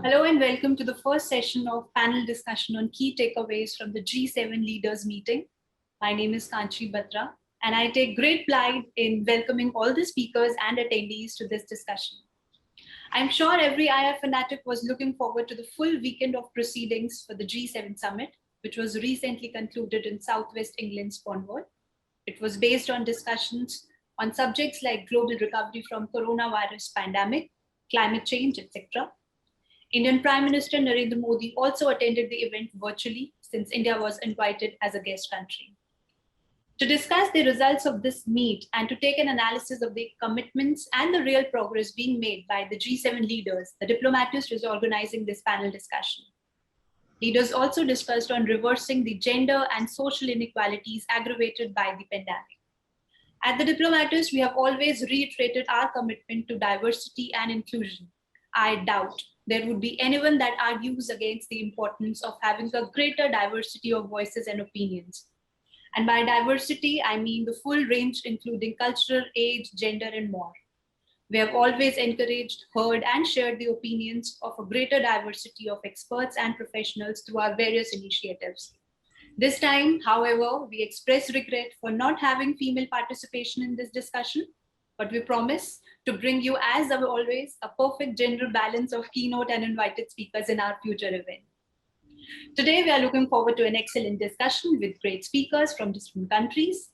Hello and welcome to the first session of panel discussion on key takeaways from the G7 leaders meeting. My name is Kanchi Batra and I take great pride in welcoming all the speakers and attendees to this discussion. I'm sure every IR fanatic was looking forward to the full weekend of proceedings for the G7 summit, which was recently concluded in Southwest England's Cornwall. It was based on discussions on subjects like global recovery from coronavirus pandemic, climate change, etc. Indian Prime Minister Narendra Modi also attended the event virtually since India was invited as a guest country. To discuss the results of this meet and to take an analysis of the commitments and the real progress being made by the G7 leaders, the Diplomatist is organizing this panel discussion. Leaders also discussed on reversing the gender and social inequalities aggravated by the pandemic. At the Diplomatist, we have always reiterated our commitment to diversity and inclusion. I doubt there would be anyone that argues against the importance of having a greater diversity of voices and opinions. And by diversity, I mean the full range, including cultural, age, gender, and more. We have always encouraged, heard, and shared the opinions of a greater diversity of experts and professionals through our various initiatives. This time, however, we express regret for not having female participation in this discussion, but we promise to bring you, as always, a perfect gender balance of keynote and invited speakers in our future event. Today, we are looking forward to an excellent discussion with great speakers from different countries.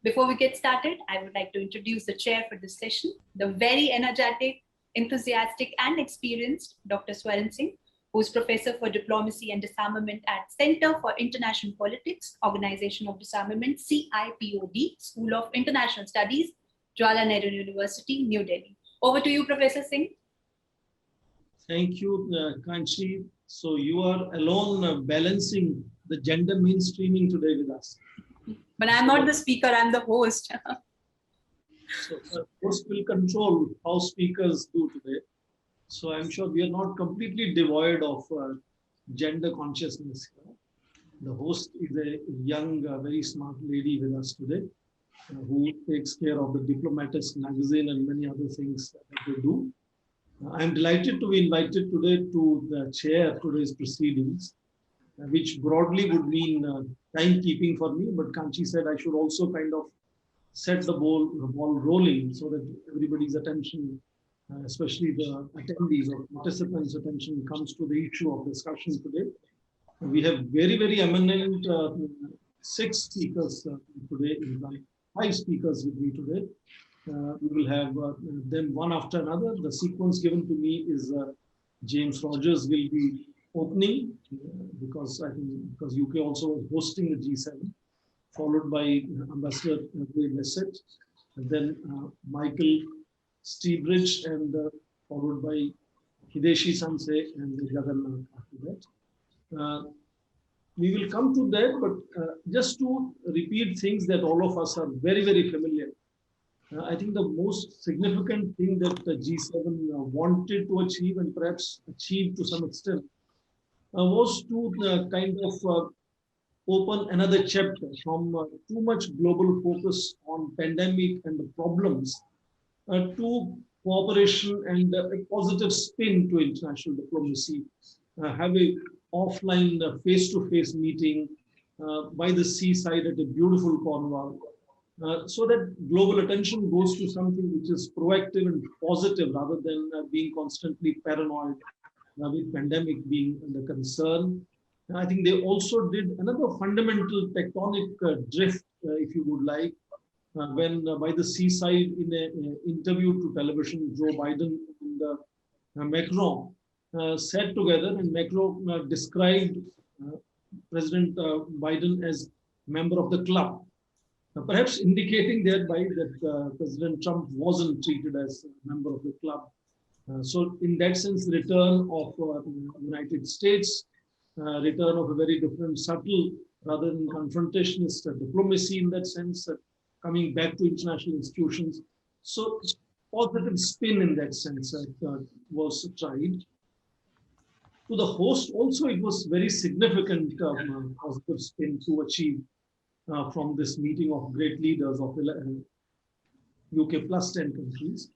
Before we get started, I would like to introduce the chair for this session, the very energetic, enthusiastic, and experienced Dr. Swaran Singh, who is Professor for Diplomacy and Disarmament at Center for International Politics, Organization of Disarmament, CIPOD, School of International Studies, Jawaharlal Nehru University, New Delhi. Over to you, Professor Singh. Thank you, Kanchi. So you are alone balancing the gender mainstreaming today with us. But I'm not the speaker, I'm the host. So the host will control how speakers do today. So I'm sure we are not completely devoid of gender consciousness. The host is a young, very smart lady with us today who takes care of the Diplomatist magazine and many other things that they do. I'm delighted to be invited today to the chair today's proceedings, which broadly would mean timekeeping for me, but Kanchi said I should also kind of set the ball rolling so that everybody's attention, especially the attendees or participants' attention, comes to the issue of discussion today. We have very, very eminent 6 speakers today, in fact, 5 speakers with me today. We will have them one after another. The sequence given to me is James Rogers will be opening because UK also was hosting the G7, followed by Ambassador Blessed, and then Michael Steebridge, and followed by Hideshi Sanse and Jagannath after that. We will come to that, but just to repeat things that all of us are very, very familiar. I think the most significant thing that the G7 wanted to achieve and perhaps achieved to some extent was to kind of open another chapter from too much global focus on pandemic and the problems to cooperation and a positive spin to international diplomacy. Have a offline face-to-face meeting by the seaside at a beautiful Cornwall. So that global attention goes to something which is proactive and positive rather than being constantly paranoid with pandemic being the concern. And I think they also did another fundamental tectonic drift, if you would like, when by the seaside in an interview to television, Joe Biden and Macron sat together, and Macron described President Biden as member of the club. Perhaps indicating thereby that President Trump wasn't treated as a member of the club. So in that sense, the return of United States, return of a very different, subtle, rather than confrontationist diplomacy in that sense, coming back to international institutions. So positive spin in that sense was tried. To the host also, it was very significant positive spin to achieve from this meeting of great leaders of UK plus 10 countries.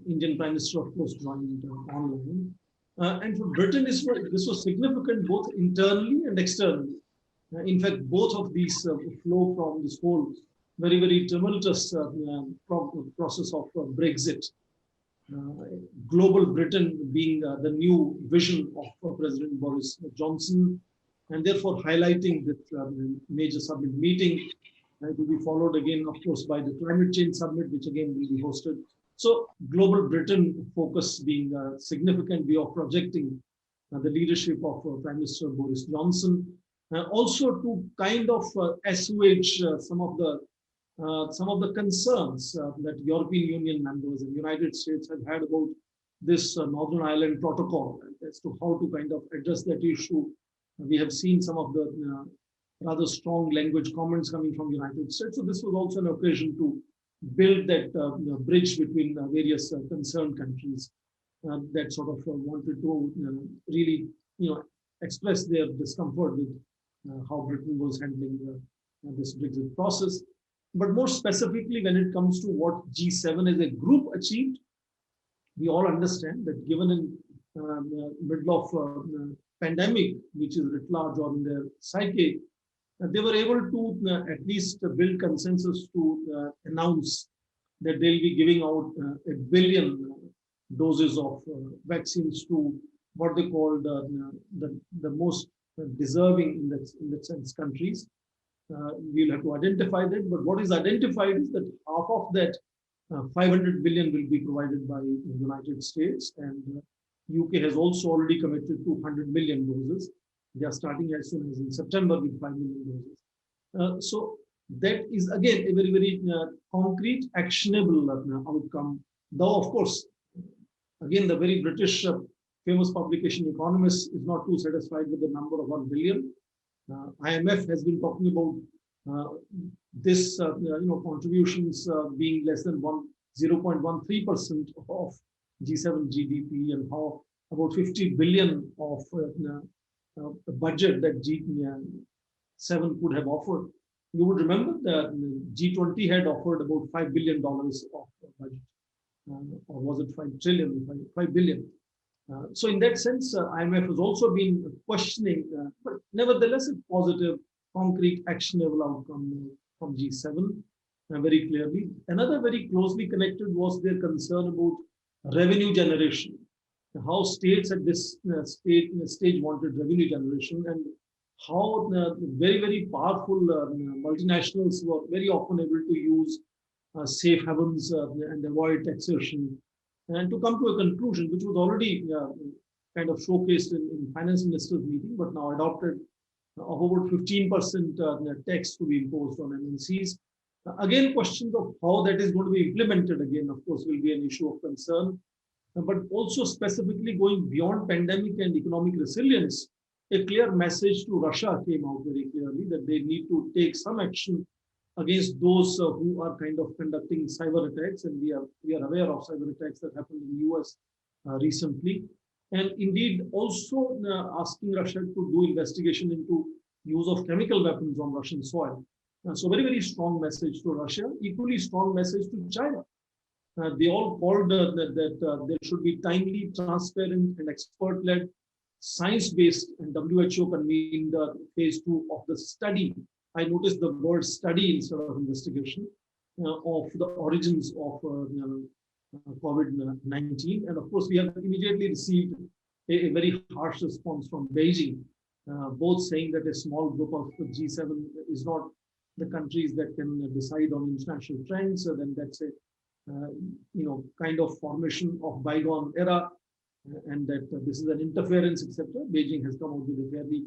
Indian Prime Minister, of course, joined online. And for Britain, this was significant both internally and externally. In fact, both of these flow from this whole very, very tumultuous process of Brexit. Global Britain being the new vision of President Boris Johnson, and therefore highlighting this major summit meeting. It will be followed again, of course, by the climate change summit, which again will be hosted. So global Britain focus being a significant way of projecting the leadership of Prime Minister Boris Johnson, also to kind of assuage some of the concerns that European Union members and United States have had about this Northern Ireland Protocol, as to how to kind of address that issue. We have seen some of the rather strong language comments coming from the United States. So this was also an occasion to build that bridge between various concerned countries that sort of wanted to really, express their discomfort with how Britain was handling this Brexit process. But more specifically, when it comes to what G7 as a group achieved, we all understand that given in the middle of pandemic, which is writ large on their psyche, they were able to at least build consensus to announce that they'll be giving out 1 billion doses of vaccines to what they called the most deserving in that sense countries. We'll have to identify that, but what is identified is that half of that 500 billion will be provided by the United States, and UK has also already committed to 100 million doses. They are starting as soon as in September with 5 million doses. So that is again a very, very concrete, actionable outcome. Though, of course, again, the very British famous publication Economist is not too satisfied with the number of 1 billion. IMF has been talking about this, contributions being less than 0.13% of G7 GDP, and how about 50 billion of the budget that G7 could have offered. You would remember that G20 had offered about $5 billion of budget, or was it 5 trillion, 5 billion. So in that sense, IMF has also been questioning, but nevertheless, a positive, concrete, actionable outcome from G7 very clearly. Another very closely connected was their concern about revenue generation, how states at this stage wanted revenue generation, and how very, very powerful multinationals were very often able to use safe havens and avoid taxation, and to come to a conclusion which was already kind of showcased in finance minister's meeting, but now adopted, of over 15% tax to be imposed on MNCs. Again, questions of how that is going to be implemented, again, of course, will be an issue of concern. But also specifically going beyond pandemic and economic resilience, a clear message to Russia came out very clearly that they need to take some action against those who are kind of conducting cyber attacks, and we are aware of cyber attacks that happened in the US recently, and indeed also asking Russia to do investigation into use of chemical weapons on Russian soil. So very, very strong message to Russia, equally strong message to China. They all called that there should be timely, transparent, and expert-led, science-based, and WHO convened phase 2 of the study. I noticed the word study instead of investigation of the origins of COVID-19. And of course, we have immediately received a very harsh response from Beijing, both saying that a small group of G7 is not the countries that can decide on international trends. So then that's a kind of formation of bygone era, and that this is an interference, etc. Beijing has come out with a very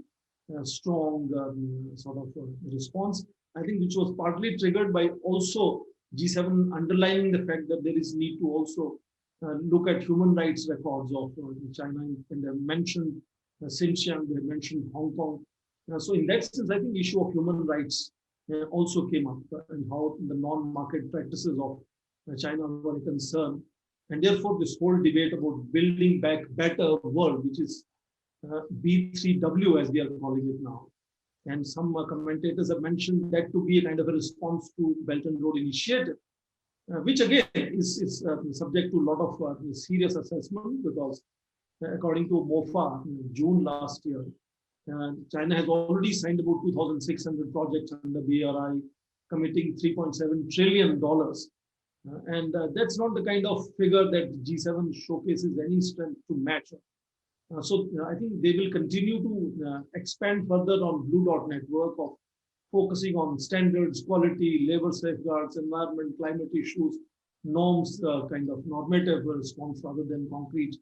strong sort of response, I think, which was partly triggered by also G7 underlining the fact that there is need to also look at human rights records of China, and they mentioned Xinjiang, they mentioned Hong Kong. So in that sense, I think the issue of human rights also came up, and how the non-market practices of China were a concern. And therefore, this whole debate about building back better world, which is B3W as we are calling it now. And some commentators have mentioned that to be a kind of a response to Belt and Road Initiative, which again is subject to a lot of serious assessment, because according to MOFA, in June last year, China has already signed about 2,600 projects under BRI, committing $3.7 trillion. And that's not the kind of figure that G7 showcases any strength to match. So I think they will continue to expand further on Blue Dot network of focusing on standards, quality, labor safeguards, environment, climate issues, norms, kind of normative response rather than concrete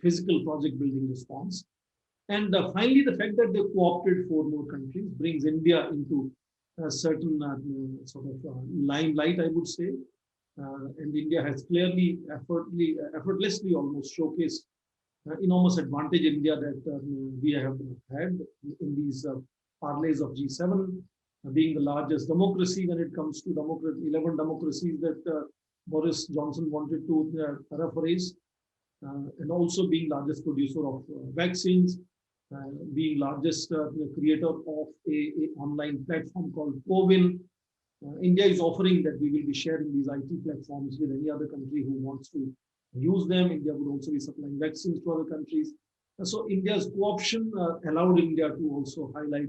physical project building response. And finally, the fact that they co-opted 4 more countries brings India into a certain sort of limelight, I would say. And India has clearly, effortlessly almost showcased enormous advantage in India that we have had in these parlays of G7, being the largest democracy when it comes to 11 democracies that Boris Johnson wanted to paraphrase, and also being largest producer of vaccines, being largest creator of a online platform called CoWIN. India is offering that we will be sharing these IT platforms with any other country who wants to use them. India would also be supplying vaccines to other countries. So India's co-option allowed India to also highlight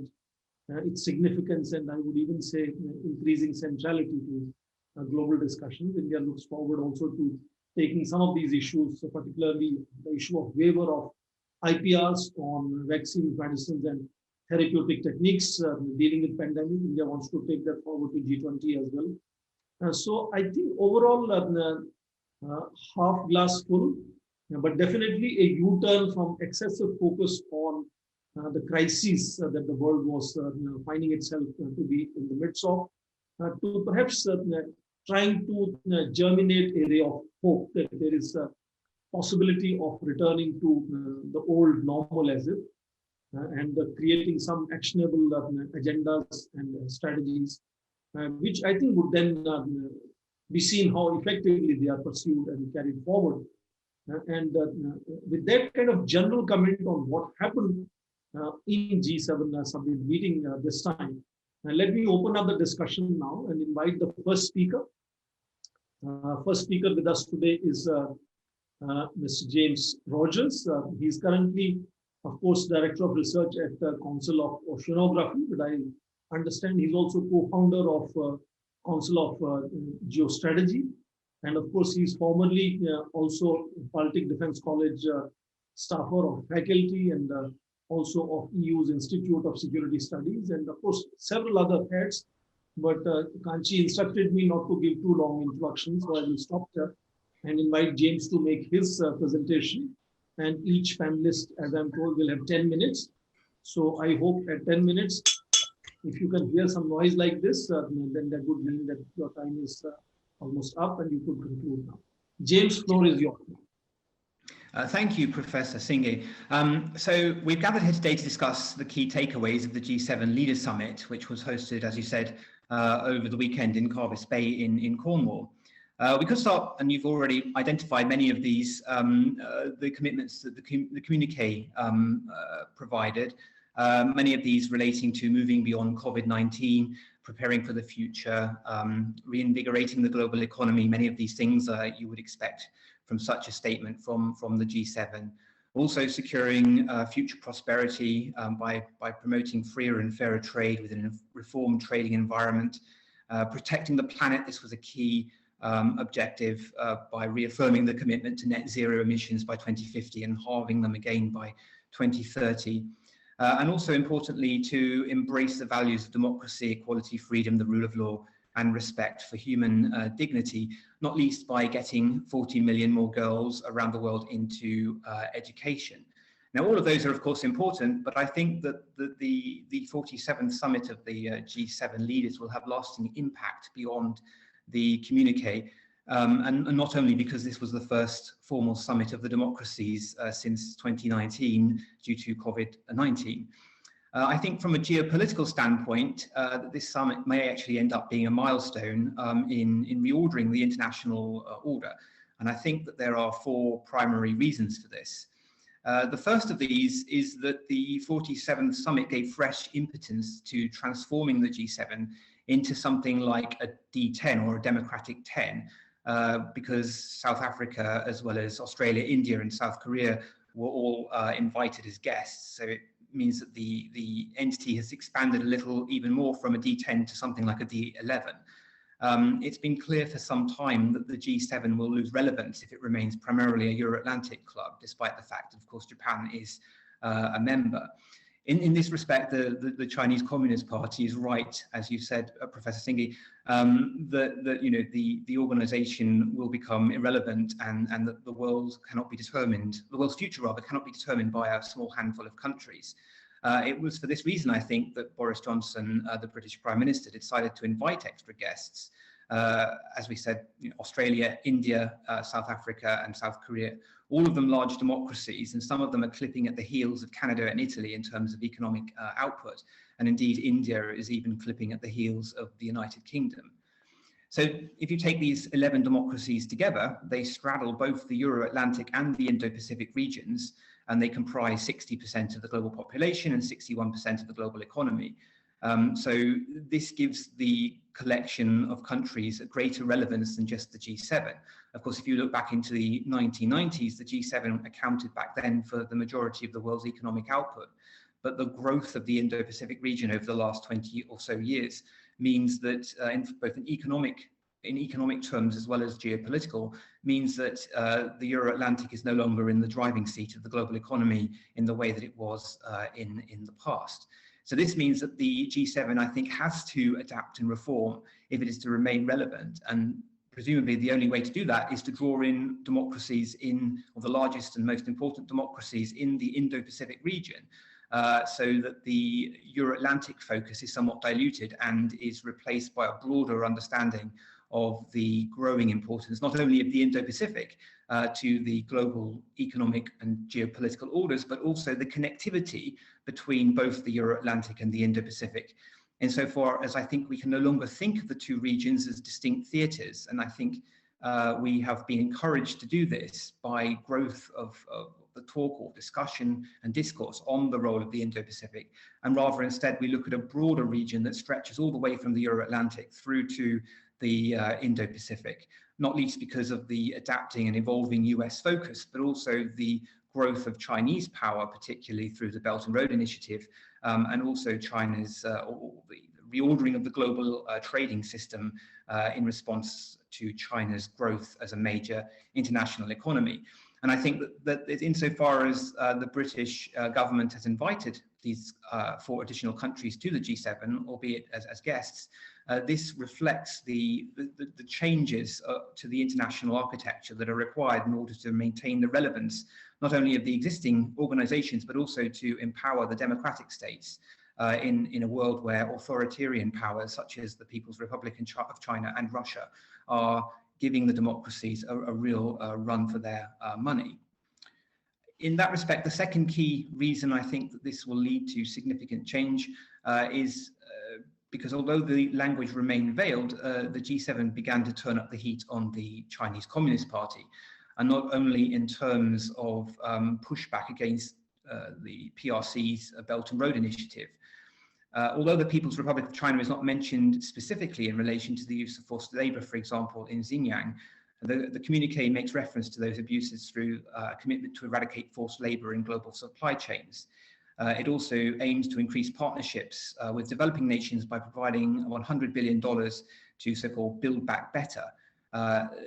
its significance, and I would even say increasing centrality to global discussions. India looks forward also to taking some of these issues, so particularly the issue of waiver of IPRs on vaccines, medicines, and therapeutic techniques dealing with pandemic. India wants to take that forward to G20 as well. So I think overall, half glass full, but definitely a U-turn from excessive focus on the crises that the world was finding itself to be in the midst of, to perhaps trying to germinate a ray of hope that there is a possibility of returning to the old normal as if, and creating some actionable agendas and strategies, which I think would then be seen how effectively they are pursued and carried forward. And with that kind of general comment on what happened in G7 summit meeting this time, let me open up the discussion now and invite the first speaker. First speaker with us today is Mr. James Rogers. He's currently, of course, Director of Research at the Council of Oceanography, but I understand he's also co-founder of Council of Geostrategy. And of course, he's formerly also Baltic Defense College staffer of faculty and also of EU's Institute of Security Studies, and of course, several other heads. But Kanchi instructed me not to give too long introductions, so I will stop there and invite James to make his presentation. And each panelist, as I'm told, will have 10 minutes. So I hope at 10 minutes, if you can hear some noise like this, then that would mean that your time is almost up and you could conclude now. James, floor is yours. Thank you, Professor Singh. So we've gathered here today to discuss the key takeaways of the G7 Leaders Summit, which was hosted, as you said, over the weekend in Carvis Bay in Cornwall. We could start, and you've already identified many of these, the commitments that the communique provided, many of these relating to moving beyond COVID-19, preparing for the future, reinvigorating the global economy, many of these things you would expect from such a statement from the G7. Also securing future prosperity by promoting freer and fairer trade within a reformed trading environment, protecting the planet. This was a key objective by reaffirming the commitment to net zero emissions by 2050 and halving them again by 2030. And also importantly, to embrace the values of democracy, equality, freedom, the rule of law, and respect for human dignity, not least by getting 40 million more girls around the world into education. Now, all of those are, of course, important, but I think that the 47th summit of the G7 leaders will have lasting impact beyond the communique, and not only because this was the first formal summit of the democracies since 2019 due to COVID-19. I think from a geopolitical standpoint, this summit may actually end up being a milestone in reordering the international order. And I think that there are 4 primary reasons for this. The first of these is that the 47th summit gave fresh impetus to transforming the G7 into something like a D10 or a democratic 10, because South Africa, as well as Australia, India, and South Korea were all invited as guests. So it means that the entity has expanded a little even more from a D10 to something like a D11. It's been clear for some time that the G7 will lose relevance if it remains primarily a Euro-Atlantic club, despite the fact that, of course, Japan is a member. In this respect, the Chinese Communist Party is right, as you said, Professor Singhi, that you know the organisation will become irrelevant, and that the world cannot be determined. The world's future, rather, cannot be determined by a small handful of countries. It was for this reason, I think, that Boris Johnson, the British Prime Minister, decided to invite extra guests. As we said, you know, Australia, India, South Africa, and South Korea, all of them large democracies, and some of them are clipping at the heels of Canada and Italy in terms of economic output. And indeed, India is even clipping at the heels of the United Kingdom. So if you take these 11 democracies together, they straddle both the Euro-Atlantic and the Indo-Pacific regions, and they comprise 60% of the global population and 61% of the global economy. So this gives the collection of countries a greater relevance than just the G7. Of course, if you look back into the 1990s, the G7 accounted back then for the majority of the world's economic output. But the growth of the Indo-Pacific region over the last 20 or so years means that in economic terms as well as geopolitical, means that the Euro-Atlantic is no longer in the driving seat of the global economy in the way that it was in the past. So this means that the G7, I think, has to adapt and reform if it is to remain relevant. And presumably the only way to do that is to draw in democracies or the largest and most important democracies in the Indo-Pacific region, so that the Euro-Atlantic focus is somewhat diluted and is replaced by a broader understanding of the growing importance, not only of the Indo-Pacific to the global economic and geopolitical orders, but also the connectivity between both the Euro-Atlantic and the Indo-Pacific. Insofar as I think we can no longer think of the two regions as distinct theatres, and I think we have been encouraged to do this by growth of the talk or discussion and discourse on the role of the Indo-Pacific, and rather instead we look at a broader region that stretches all the way from the Euro-Atlantic through to the Indo-Pacific, not least because of the adapting and evolving US focus, but also the growth of Chinese power, particularly through the Belt and Road Initiative, and also China's or the reordering of the global trading system in response to China's growth as a major international economy. And I think that insofar as the British government has invited these 4 additional countries to the G7, albeit as guests, this reflects the changes to the international architecture that are required in order to maintain the relevance, not only of the existing organizations, but also to empower the democratic states in a world where authoritarian powers such as the People's Republic of China and Russia are giving the democracies a real run for their money. In that respect, the second key reason I think that this will lead to significant change is because although the language remained veiled, the G7 began to turn up the heat on the Chinese Communist Party, and not only in terms of pushback against the PRC's Belt and Road Initiative. Although the People's Republic of China is not mentioned specifically in relation to the use of forced labor, for example, in Xinjiang, the communiqué makes reference to those abuses through a commitment to eradicate forced labor in global supply chains. It also aims to increase partnerships with developing nations by providing $100 billion to so-called Build Back Better.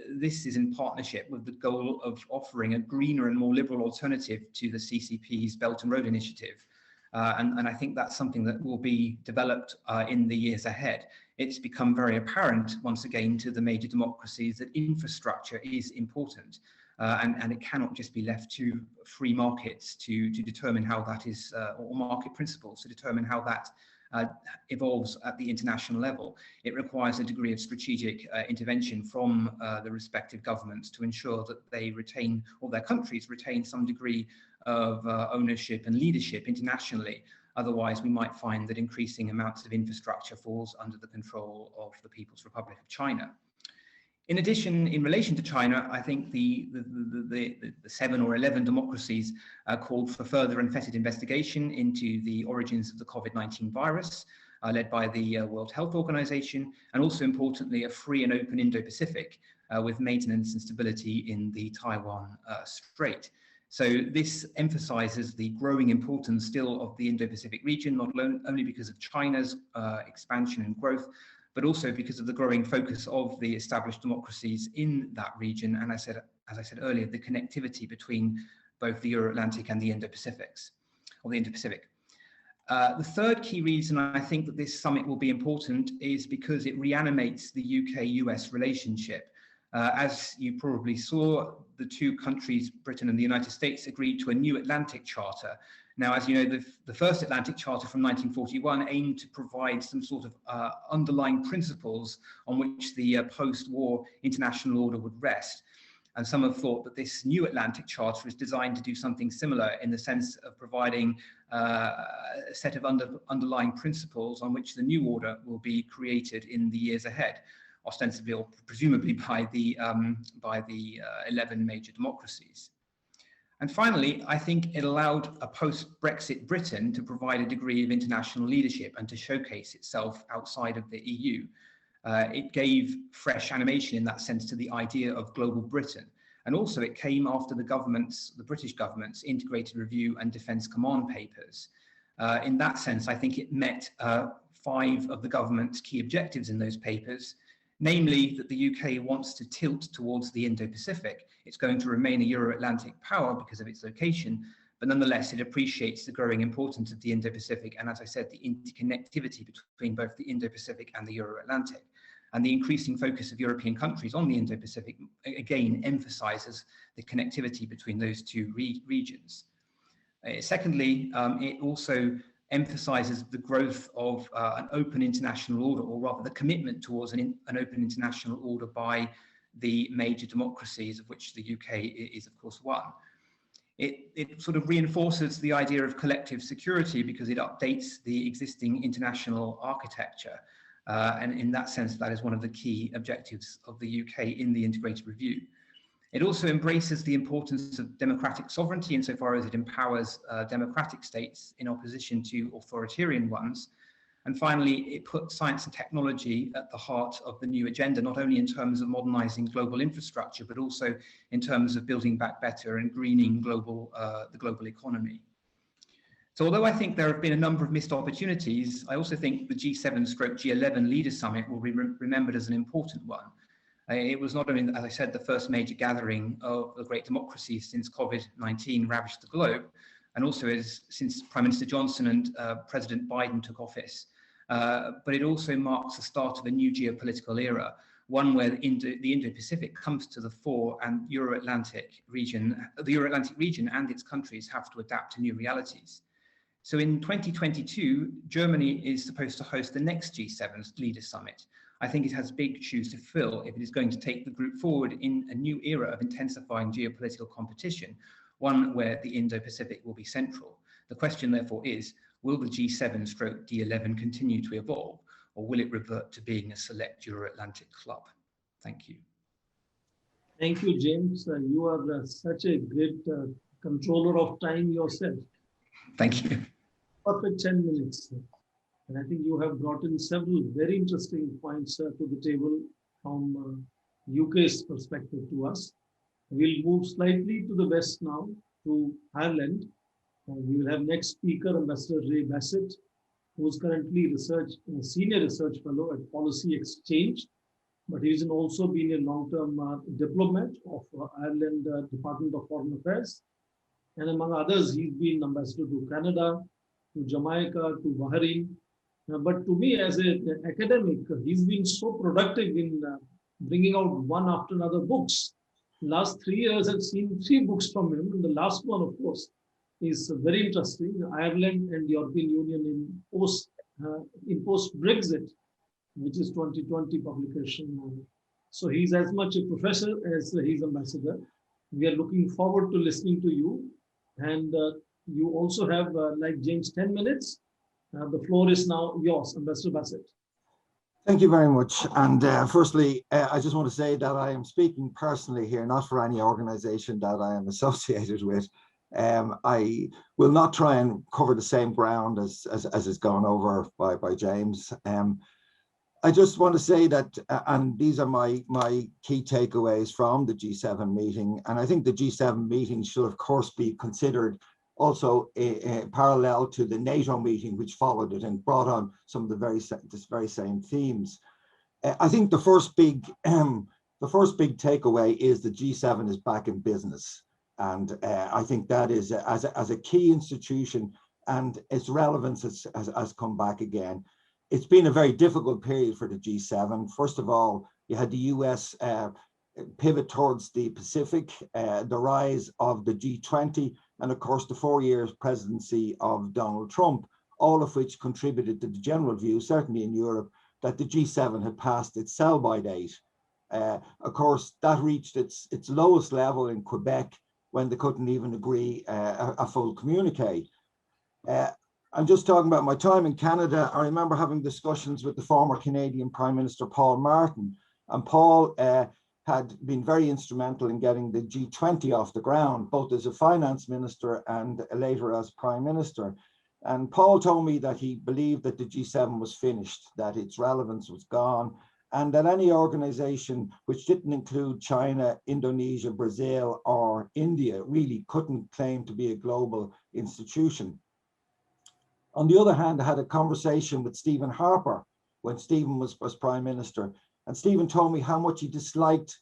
This is in partnership with the goal of offering a greener and more liberal alternative to the CCP's Belt and Road Initiative. And I think that's something that will be developed in the years ahead. It's become very apparent, once again, to the major democracies that infrastructure is important. And it cannot just be left to free markets to determine how that is, or market principles to determine how that evolves at the international level. It requires a degree of strategic intervention from the respective governments to ensure that they retain, or their countries retain, some degree of ownership and leadership internationally. Otherwise, we might find that increasing amounts of infrastructure falls under the control of the People's Republic of China. In addition, in relation to China, I think the 7 or 11 democracies called for further and fetid investigation into the origins of the COVID-19 virus, led by the World Health Organization, and also importantly, a free and open Indo-Pacific with maintenance and stability in the Taiwan Strait. So this emphasizes the growing importance still of the Indo-Pacific region, not only because of China's expansion and growth, but also because of the growing focus of the established democracies in that region. And as I said earlier, the connectivity between both the Euro-Atlantic and the Indo-Pacifics, or the Indo-Pacific. The third key reason I think that this summit will be important is because it reanimates the UK-US relationship. As you probably saw, the two countries, Britain and the United States, agreed to a new Atlantic Charter. Now, as you know, the first Atlantic Charter from 1941 aimed to provide some sort of underlying principles on which the post-war international order would rest. And some have thought that this new Atlantic Charter is designed to do something similar in the sense of providing a set of underlying principles on which the new order will be created in the years ahead, ostensibly or presumably by the 11 major democracies. And finally, I think it allowed a post-Brexit Britain to provide a degree of international leadership and to showcase itself outside of the EU. It gave fresh animation in that sense to the idea of global Britain. And also it came after the British government's integrated review and defence command papers. In that sense, I think it met 5 of the government's key objectives in those papers, namely that the UK wants to tilt towards the Indo-Pacific. It's going to remain a Euro-Atlantic power because of its location, but nonetheless, it appreciates the growing importance of the Indo-Pacific and, as I said, the interconnectivity between both the Indo-Pacific and the Euro-Atlantic. And the increasing focus of European countries on the Indo-Pacific, again, emphasizes the connectivity between those two regions. Secondly, it also emphasizes the growth of an open international order, or rather the commitment towards an open international order by the major democracies, of which the UK is, of course, one. It sort of reinforces the idea of collective security because it updates the existing international architecture. And in that sense, that is one of the key objectives of the UK in the integrated review. It also embraces the importance of democratic sovereignty insofar as it empowers democratic states in opposition to authoritarian ones. And finally, it puts science and technology at the heart of the new agenda, not only in terms of modernizing global infrastructure, but also in terms of building back better and greening the global economy. So although I think there have been a number of missed opportunities, I also think the G7/G11 Leaders Summit will be remembered as an important one. It was not only, as I said, the first major gathering of the great democracies since COVID-19 ravaged the globe, and also since Prime Minister Johnson and President Biden took office, but it also marks the start of a new geopolitical era, one where the Indo-Pacific comes to the fore and the Euro-Atlantic region and its countries have to adapt to new realities. So in 2022, Germany is supposed to host the next G7 Leaders Summit. I think it has big shoes to fill if it is going to take the group forward in a new era of intensifying geopolitical competition, one where the Indo-Pacific will be central. The question, therefore, is, will the G7/G11 continue to evolve, or will it revert to being a select Euro-Atlantic club? Thank you. Thank you, James. You are such a great controller of time yourself. Thank you. Perfect 10 minutes. And I think you have brought in several very interesting points to the table from UK's perspective to us. We'll move slightly to the west now, to Ireland. We will have next speaker, Ambassador Ray Bassett, who is currently a senior research fellow at Policy Exchange, but he's also been a long-term diplomat of Ireland Department of Foreign Affairs. And among others, he's been ambassador to Canada, to Jamaica, to Bahrain. But to me, as an academic, he's been so productive in bringing out one after another books. Last 3 years, I've seen 3 books from him. And the last one, of course, is very interesting, Ireland and the European Union in post-Brexit, which is 2020 publication. So he's as much a professor as he's ambassador. We are looking forward to listening to you. And you also have, like James, 10 minutes. The floor is now yours, Ambassador Bassett. Thank you very much. And firstly, I just want to say that I am speaking personally here, not for any organization that I am associated with. I will not try and cover the same ground as is gone over by James. I just want to say that, and these are my key takeaways from the G7 meeting, and I think the G7 meeting should of course be considered also parallel to the NATO meeting which followed it and brought on some of the very same themes. I think the first big takeaway is the G7 is back in business, and I think that is as a key institution, and its relevance has come back again. It's been a very difficult period for the G7. First of all, you had the US pivot towards the Pacific, the rise of the G20, and of course the 4 years presidency of Donald Trump, all of which contributed to the general view, certainly in Europe, that the G7 had passed its sell-by date. Of course, that reached its lowest level in Quebec when they couldn't even agree a full communique. I'm just talking about my time in Canada. I remember having discussions with the former Canadian Prime Minister, Paul Martin, and Paul had been very instrumental in getting the G20 off the ground, both as a finance minister and later as Prime Minister. And Paul told me that he believed that the G7 was finished, that its relevance was gone, and that any organization which didn't include China, Indonesia, Brazil, or India really couldn't claim to be a global institution. On the other hand, I had a conversation with Stephen Harper when Stephen was Prime Minister, and Stephen told me how much he disliked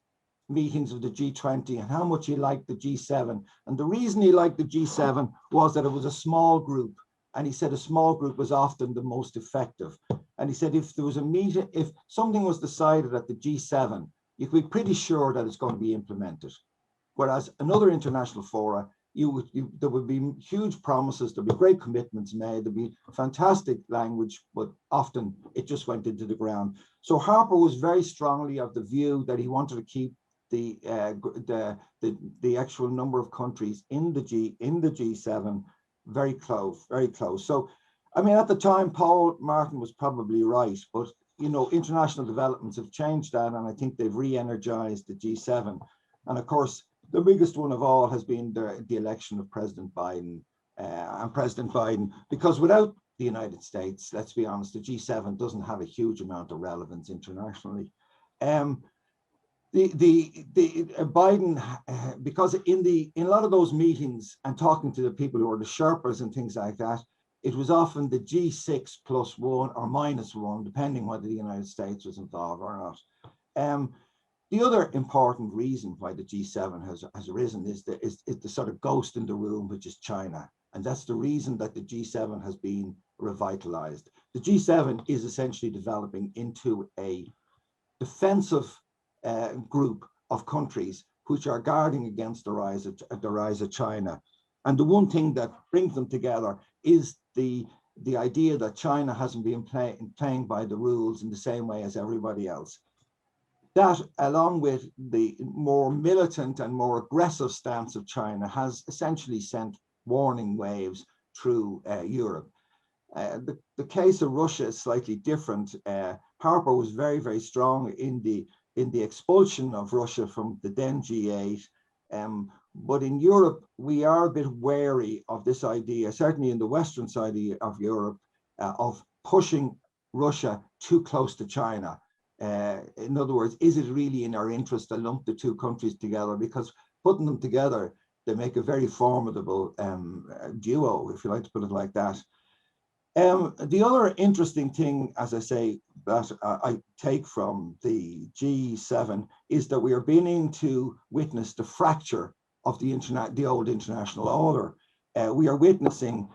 meetings of the G20 and how much he liked the G7. And the reason he liked the G7 was that it was a small group, and he said a small group was often the most effective. And he said if there was a meeting, if something was decided at the G7, you could be pretty sure that it's going to be implemented. Whereas another international fora, there would be huge promises, there'd be great commitments made, there'd be fantastic language, but often it just went into the ground. So Harper was very strongly of the view that he wanted to keep the actual number of countries in the G7 very close, very close. So, I mean, at the time, Paul Martin was probably right, but you know, international developments have changed that, and I think they've re-energized the G7. And of course, the biggest one of all has been the election of President Biden. And President Biden, because without the United States, let's be honest, the G7 doesn't have a huge amount of relevance internationally. Biden, because in a lot of those meetings and talking to the people who are the Sherpas and things like that, it was often the G6 plus one or minus one, depending whether the United States was involved or not. The other important reason why the G7 has arisen is the sort of ghost in the room, which is China. And that's the reason that the G7 has been revitalized. The G7 is essentially developing into a defensive group of countries which are guarding against the rise of China. And the one thing that brings them together is the idea that China hasn't been playing by the rules in the same way as everybody else. That, along with the more militant and more aggressive stance of China, has essentially sent warning waves through Europe. The case of Russia is slightly different. Harper was very, very strong in the expulsion of Russia from the then G8. But in Europe, we are a bit wary of this idea, certainly in the Western side of Europe, of pushing Russia too close to China. In other words, is it really in our interest to lump the two countries together? Because putting them together, they make a very formidable duo, if you like to put it like that. The other interesting thing, as I say, that I take from the G7 is that we are beginning to witness the fracture of the old international order. We are witnessing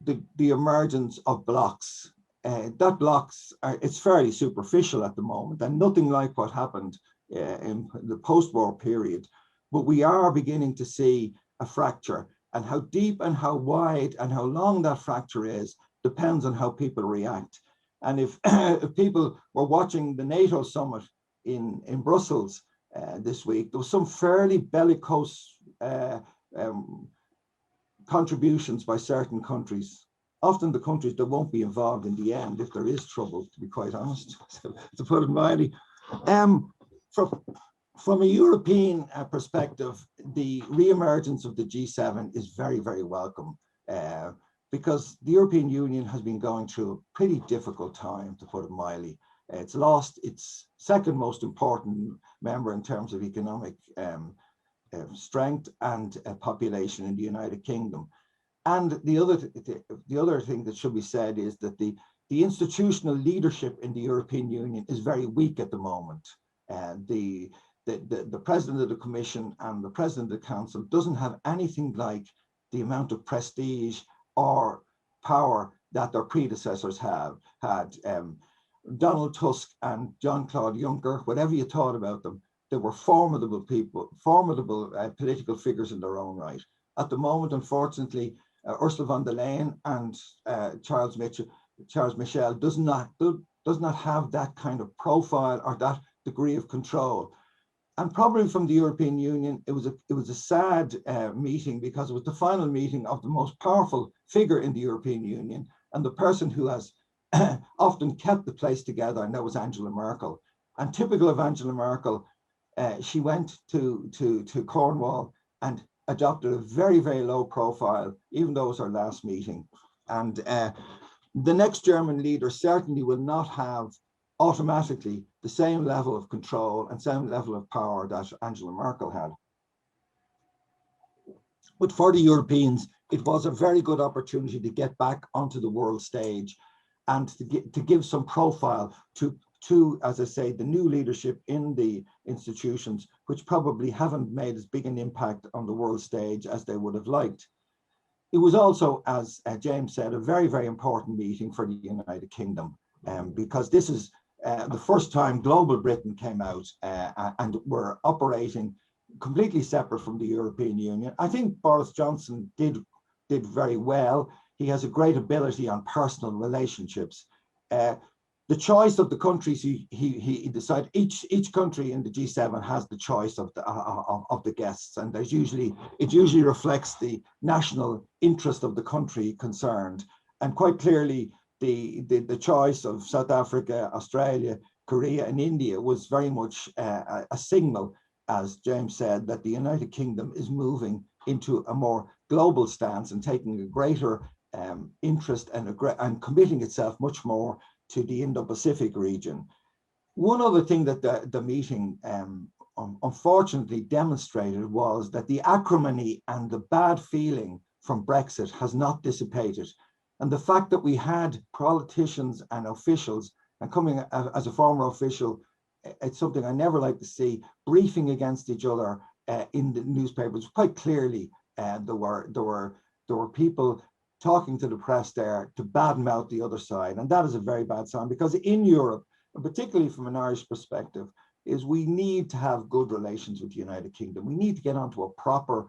the emergence of blocs. That blocs, it's fairly superficial at the moment, and nothing like what happened in the post-war period. But we are beginning to see a fracture, and how deep and how wide and how long that fracture is depends on how people react. And if people were watching the NATO summit in Brussels this week, there was some fairly bellicose contributions by certain countries. Often the countries that won't be involved in the end if there is trouble, to be quite honest, to put it mildly. From a European perspective, the re-emergence of the G7 is very, very welcome. because the European Union has been going through a pretty difficult time, to put it mildly. It's lost its second most important member in terms of economic strength and population in the United Kingdom. And the other thing that should be said is that the institutional leadership in the European Union is very weak at the moment. The President of the Commission and the President of the Council doesn't have anything like the amount of prestige or power that their predecessors have had. Donald Tusk and Jean-Claude Juncker, whatever you thought about them, they were formidable people, formidable political figures in their own right. At the moment, unfortunately, Ursula von der Leyen and Charles Michel does not have that kind of profile or that degree of control. And probably from the European Union, it was a sad meeting, because it was the final meeting of the most powerful figure in the European Union and the person who has often kept the place together, and that was Angela Merkel. And typical of Angela Merkel, she went to Cornwall and adopted a very, very low profile, even though it was her last meeting. And the next German leader certainly will not have automatically the same level of control and same level of power that Angela Merkel had. But for the Europeans, it was a very good opportunity to get back onto the world stage and to give some profile to, as I say, the new leadership in the institutions, which probably haven't made as big an impact on the world stage as they would have liked. It was also, as James said, a very, very important meeting for the United Kingdom, because this is the first time Global Britain came out and were operating completely separate from the European Union. I think Boris Johnson did very well. He has a great ability on personal relationships. The choice of the countries he decided, each country in the G7 has the choice of the guests, and it usually reflects the national interest of the country concerned. And quite clearly, the choice of South Africa, Australia, Korea, and India was very much a signal, as James said, that the United Kingdom is moving into a more global stance and taking a greater interest and committing itself much more to the Indo-Pacific region. One other thing that the meeting unfortunately demonstrated was that the acrimony and the bad feeling from Brexit has not dissipated. And the fact that we had politicians and officials, and coming as a former official, it's something I never like to see, briefing against each other in the newspapers. Quite clearly, there were people talking to the press there to badmouth the other side, and that is a very bad sign, because in Europe, and particularly from an Irish perspective, is we need to have good relations with the United Kingdom. We need to get onto a proper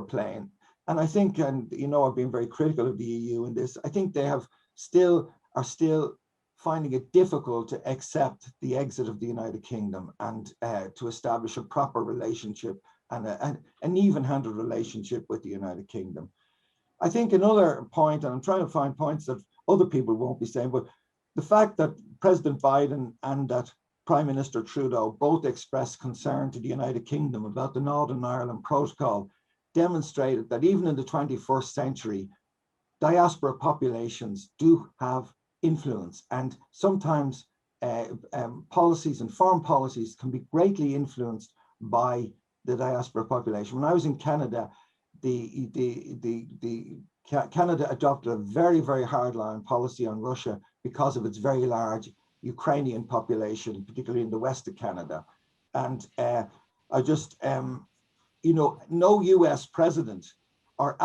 plane. And I think, and you know, I've been very critical of the EU in this. I think they are still finding it difficult to accept the exit of the United Kingdom and to establish a proper relationship and an even-handed relationship with the United Kingdom. I think another point, and I'm trying to find points that other people won't be saying, but the fact that President Biden and that Prime Minister Trudeau both expressed concern to the United Kingdom about the Northern Ireland Protocol demonstrated that even in the 21st century, diaspora populations do have influence, and sometimes policies and foreign policies can be greatly influenced by the diaspora population. When I was in Canada, Canada adopted a very, very hardline policy on Russia because of its very large Ukrainian population, particularly in the west of Canada. And no US president or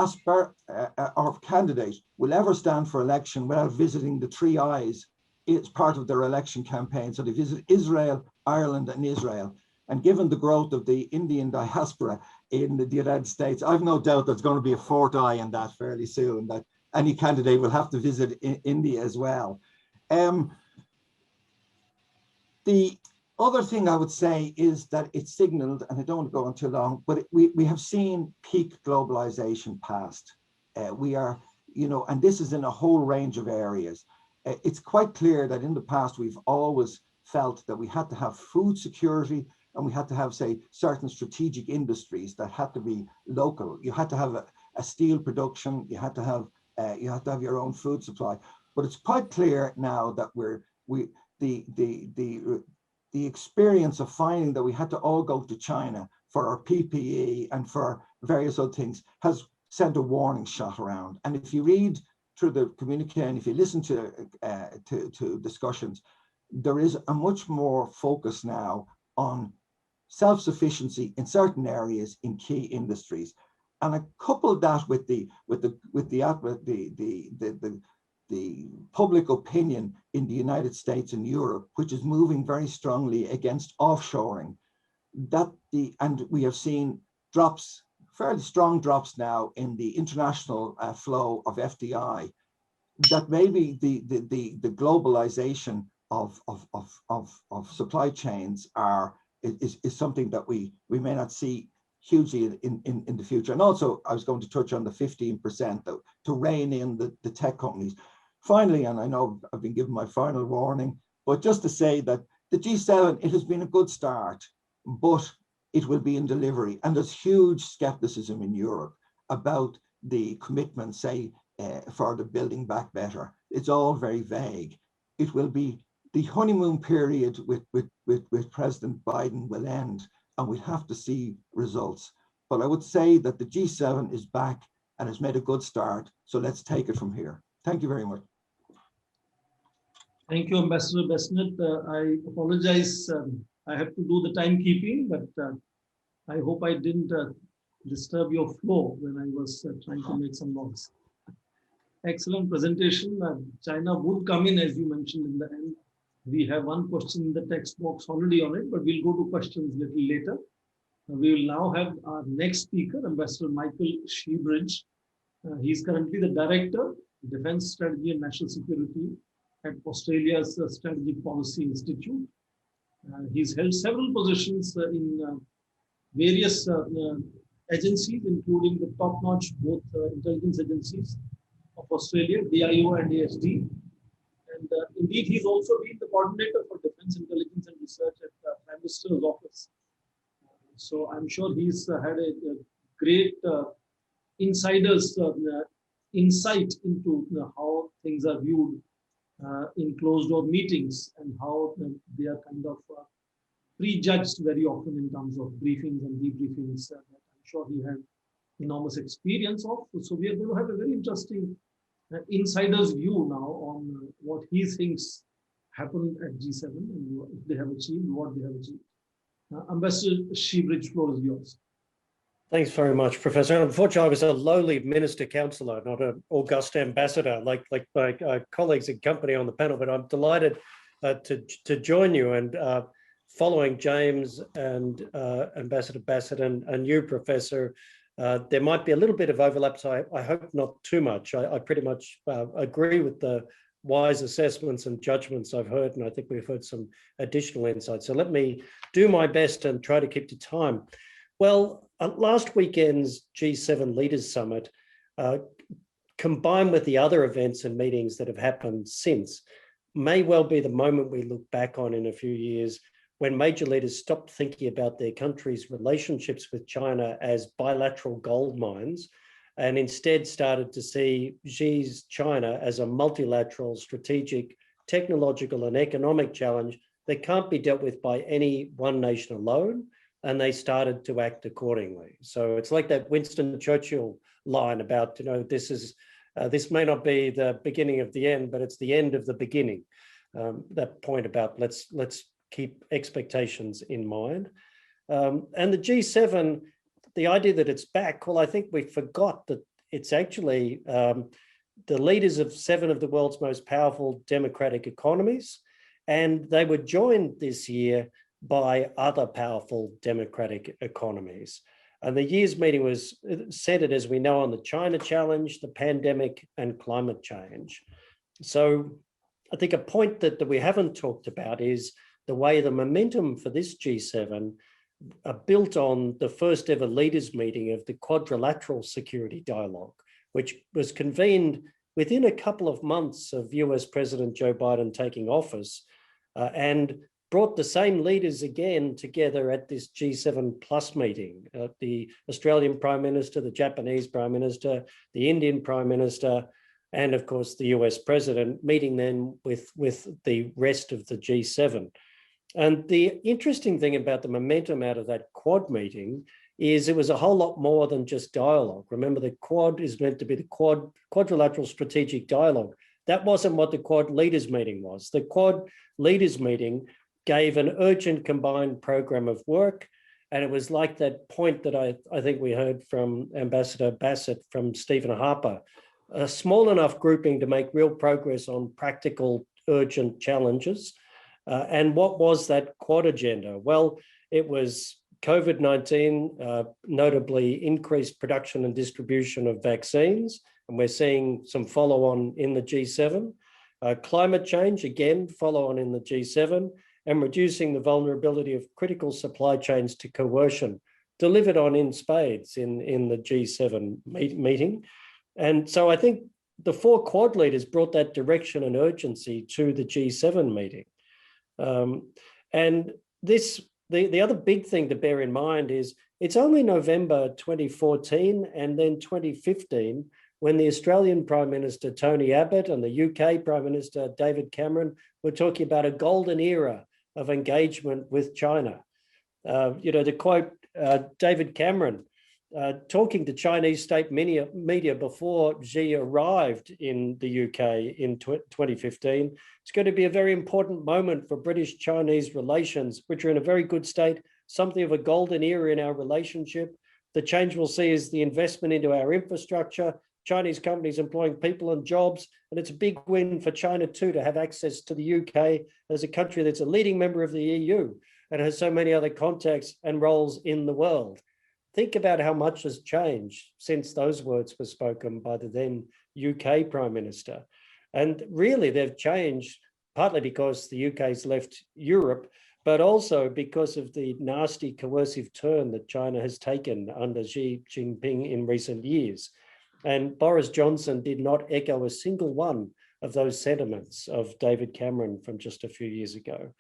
candidate will ever stand for election without visiting the three I's. It's part of their election campaign. So they visit Israel, Ireland, and Israel. And given the growth of the Indian diaspora in the United States, I've no doubt there's going to be a fourth eye in that fairly soon, that any candidate will have to visit India as well. The other thing I would say is that it signaled, and I don't want to go on too long, but we have seen peak globalization past. We are, and this is in a whole range of areas. It's quite clear that in the past, we've always felt that we had to have food security, and we had to have, say, certain strategic industries that had to be local. You had to have a steel production, you had to have your own food supply. But it's quite clear now that the experience of finding that we had to all go to China for our PPE and for various other things has sent a warning shot around. And if you read through the communique and if you listen to discussions, there is a much more focus now on self-sufficiency in certain areas in key industries. And I coupled that with the public opinion in the United States and Europe, which is moving very strongly against offshoring. And we have seen drops, fairly strong drops now in the international flow of FDI. That maybe the globalization of supply chains is something that we may not see hugely in the future. And also, I was going to touch on the 15% to rein in the tech companies. Finally, and I know I've been given my final warning, but just to say that the G7, it has been a good start, but it will be in delivery. And there's huge skepticism in Europe about the commitment, say, for the Building Back Better. It's all very vague. It will be the honeymoon period with President Biden will end, and we'll have to see results. But I would say that the G7 is back and has made a good start. So let's take it from here. Thank you very much. Thank you, Ambassador Besnet. I apologize. I have to do the timekeeping, but I hope I didn't disturb your flow when I was trying to make some noise. Excellent presentation. China would come in, as you mentioned in the end. We have one question in the text box already on it, but we'll go to questions a little later. We will now have our next speaker, Ambassador Michael Sheebridge. He's currently the Director, Defense Strategy and National Security at Australia's Strategic Policy Institute. He's held several positions in various agencies, including the top-notch both intelligence agencies of Australia, DIO and ASD. And indeed, he's also been the coordinator for defense intelligence and research at the Prime Minister's office. So I'm sure he's had a great insider's insight into how things are viewed in closed-door meetings and how they are kind of prejudged very often in terms of briefings and debriefings that I'm sure he had enormous experience of. So we are going to have a very interesting insider's view now on what he thinks happened at G7 and if they have achieved, what they have achieved. Ambassador Sheebridge, floor is yours. Thanks very much, Professor. Unfortunately, I was a lowly minister councillor, not an august ambassador like my colleagues and company on the panel, but I'm delighted to join you. And following James and Ambassador Bassett and you, Professor, there might be a little bit of overlap, so I hope not too much. I pretty much agree with the wise assessments and judgments I've heard, and I think we've heard some additional insights. So let me do my best and try to keep to time. Well, last weekend's G7 Leaders Summit, combined with the other events and meetings that have happened since, may well be the moment we look back on in a few years when major leaders stopped thinking about their country's relationships with China as bilateral gold mines and instead started to see Xi's China as a multilateral, strategic, technological and economic challenge that can't be dealt with by any one nation alone, and they started to act accordingly. So it's like that Winston Churchill line about, this may not be the beginning of the end, but it's the end of the beginning. That point about let's keep expectations in mind. And the G7, the idea that it's back, well, I think we forgot that it's actually the leaders of 7 of the world's most powerful democratic economies, and they were joined this year by other powerful democratic economies. And the year's meeting was centered, as we know, on the China challenge, the pandemic and climate change. So I think a point that we haven't talked about is the way the momentum for this G7 built on the first ever leaders meeting of the Quadrilateral Security Dialogue, which was convened within a couple of months of US President Joe Biden taking office. And brought the same leaders again together at this G7 plus meeting. The Australian Prime Minister, the Japanese Prime Minister, the Indian Prime Minister, and of course the US President, meeting then with the rest of the G7. And the interesting thing about the momentum out of that Quad meeting is it was a whole lot more than just dialogue. Remember, the Quad is meant to be the quadrilateral strategic dialogue. That wasn't what the Quad leaders meeting was. The Quad leaders meeting gave an urgent combined program of work. And it was like that point that I think we heard from Ambassador Bassett from Stephen Harper, a small enough grouping to make real progress on practical, urgent challenges. And what was that Quad agenda? Well, it was COVID-19, notably increased production and distribution of vaccines, and we're seeing some follow-on in the G7. Climate change, again, follow-on in the G7, and reducing the vulnerability of critical supply chains to coercion, delivered on in spades in the G7 meeting. And so I think the 4 Quad leaders brought that direction and urgency to the G7 meeting. And this, the other big thing to bear in mind is it's only November 2014 and then 2015 when the Australian Prime Minister Tony Abbott and the UK Prime Minister David Cameron were talking about a golden era of engagement with China. To quote David Cameron, talking to Chinese state media before Xi arrived in the UK in 2015, it's going to be a very important moment for British-Chinese relations, which are in a very good state, something of a golden era in our relationship. The change we'll see is the investment into our infrastructure, Chinese companies employing people and jobs, and it's a big win for China too to have access to the UK as a country that's a leading member of the EU and has so many other contacts and roles in the world. Think about how much has changed since those words were spoken by the then UK Prime Minister. And really they've changed partly because the UK's left Europe, but also because of the nasty coercive turn that China has taken under Xi Jinping in recent years. And Boris Johnson did not echo a single one of those sentiments of David Cameron from just a few years ago.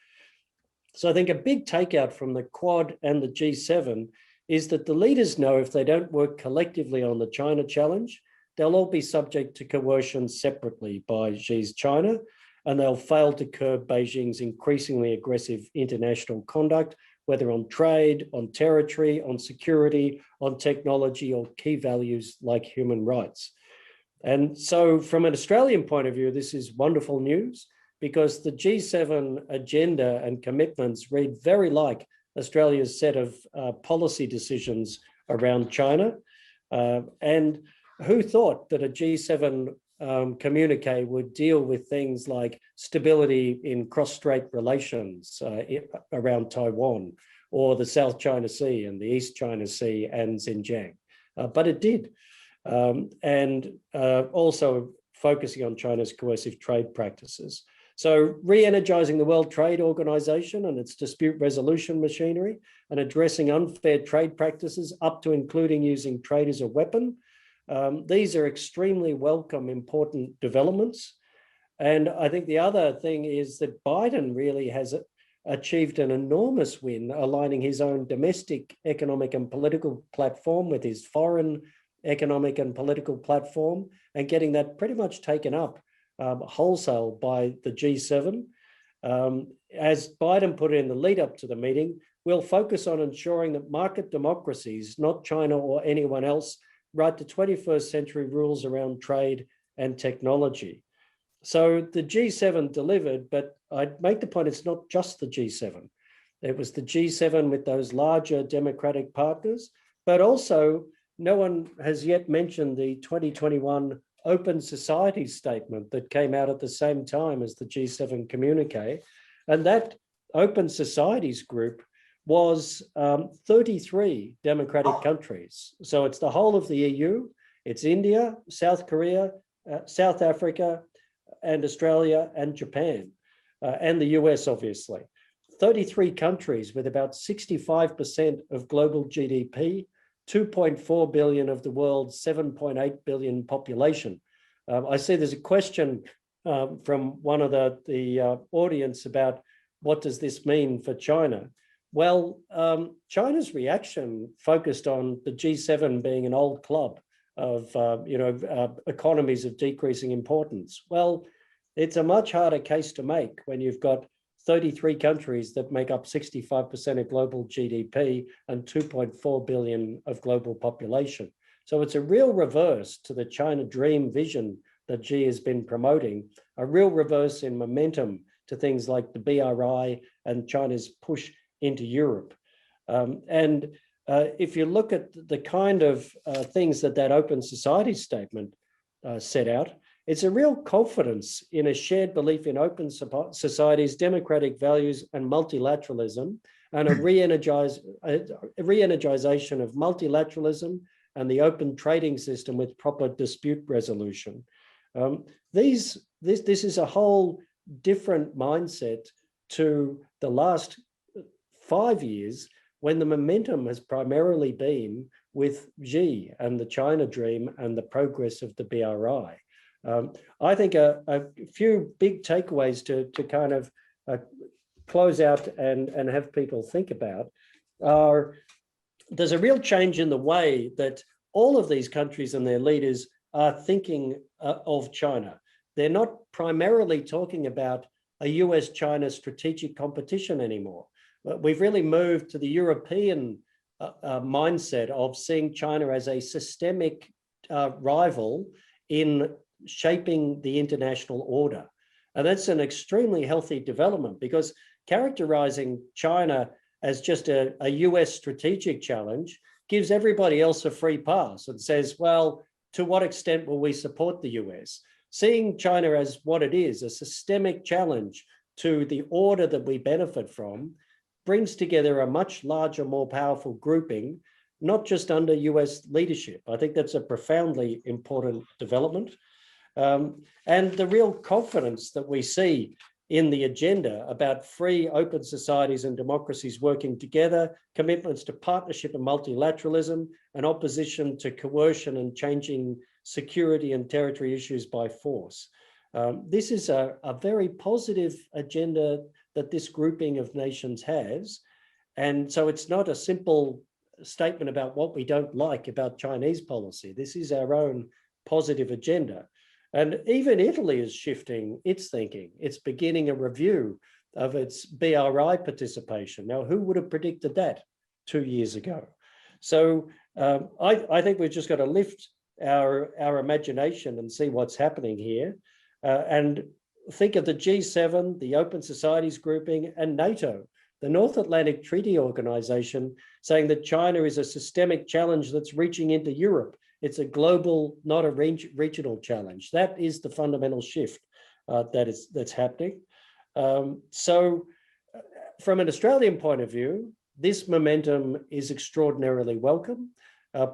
So I think a big takeout from the Quad and the G7 is that the leaders know if they don't work collectively on the China challenge, they'll all be subject to coercion separately by Xi's China, and they'll fail to curb Beijing's increasingly aggressive international conduct, whether on trade, on territory, on security, on technology, or key values like human rights. And so from an Australian point of view, this is wonderful news because the G7 agenda and commitments read very like Australia's set of policy decisions around China. And who thought that a G7 communique would deal with things like stability in cross-strait relations around Taiwan, or the South China Sea and the East China Sea and Xinjiang, but it did. And also focusing on China's coercive trade practices. So re-energizing the World Trade Organization and its dispute resolution machinery and addressing unfair trade practices up to including using trade as a weapon. These are extremely welcome, important developments. And I think the other thing is that Biden really has achieved an enormous win, aligning his own domestic economic and political platform with his foreign economic and political platform and getting that pretty much taken up wholesale by the G7. As Biden put it in the lead up to the meeting, we'll focus on ensuring that market democracies, not China or anyone else, write the 21st century rules around trade and technology. So the G7 delivered, but I'd make the point it's not just the G7. It was the G7 with those larger democratic partners, but also no one has yet mentioned the 2021 Open Society statement that came out at the same time as the G7 communique. And that Open Societies group was 33 democratic countries. So it's the whole of the EU, it's India, South Korea, South Africa, and Australia and Japan, and the US, obviously. 33 countries with about 65% of global GDP, 2.4 billion of the world's 7.8 billion population. I see there's a question from one of the audience about what does this mean for China? Well, China's reaction focused on the G7 being an old club of economies of decreasing importance. Well, it's a much harder case to make when you've got 33 countries that make up 65% of global GDP and 2.4 billion of global population. So it's a real reverse to the China dream vision that Xi has been promoting, a real reverse in momentum to things like the BRI and China's push into Europe. If you look at the kind of things that open society statement set out, it's a real confidence in a shared belief in open societies, democratic values, and multilateralism, and a re-energization of multilateralism and the open trading system with proper dispute resolution. This is a whole different mindset to the last 5 years, when the momentum has primarily been with Xi and the China dream and the progress of the BRI. I think a few big takeaways to kind of close out and have people think about are, there's a real change in the way that all of these countries and their leaders are thinking of China. They're not primarily talking about a US-China strategic competition anymore. We've really moved to the European mindset of seeing China as a systemic rival in shaping the international order. And that's an extremely healthy development, because characterizing China as just a US strategic challenge gives everybody else a free pass and says, well, to what extent will we support the US? Seeing China as what it is, a systemic challenge to the order that we benefit from, brings together a much larger, more powerful grouping, not just under US leadership. I think that's a profoundly important development. And the real confidence that we see in the agenda about free, open societies and democracies working together, commitments to partnership and multilateralism, and opposition to coercion and changing security and territory issues by force. This is a very positive agenda that this grouping of nations has. And so it's not a simple statement about what we don't like about Chinese policy. This is our own positive agenda. And even Italy is shifting its thinking. It's beginning a review of its BRI participation. Now, who would have predicted that 2 years ago? So I think we've just got to lift our imagination and see what's happening here. And think of the G7, the Open Societies grouping, and NATO, the North Atlantic Treaty Organization, saying that China is a systemic challenge that's reaching into Europe. It's a global, not a regional challenge. That is the fundamental shift that's happening. So from an Australian point of view, this momentum is extraordinarily welcome.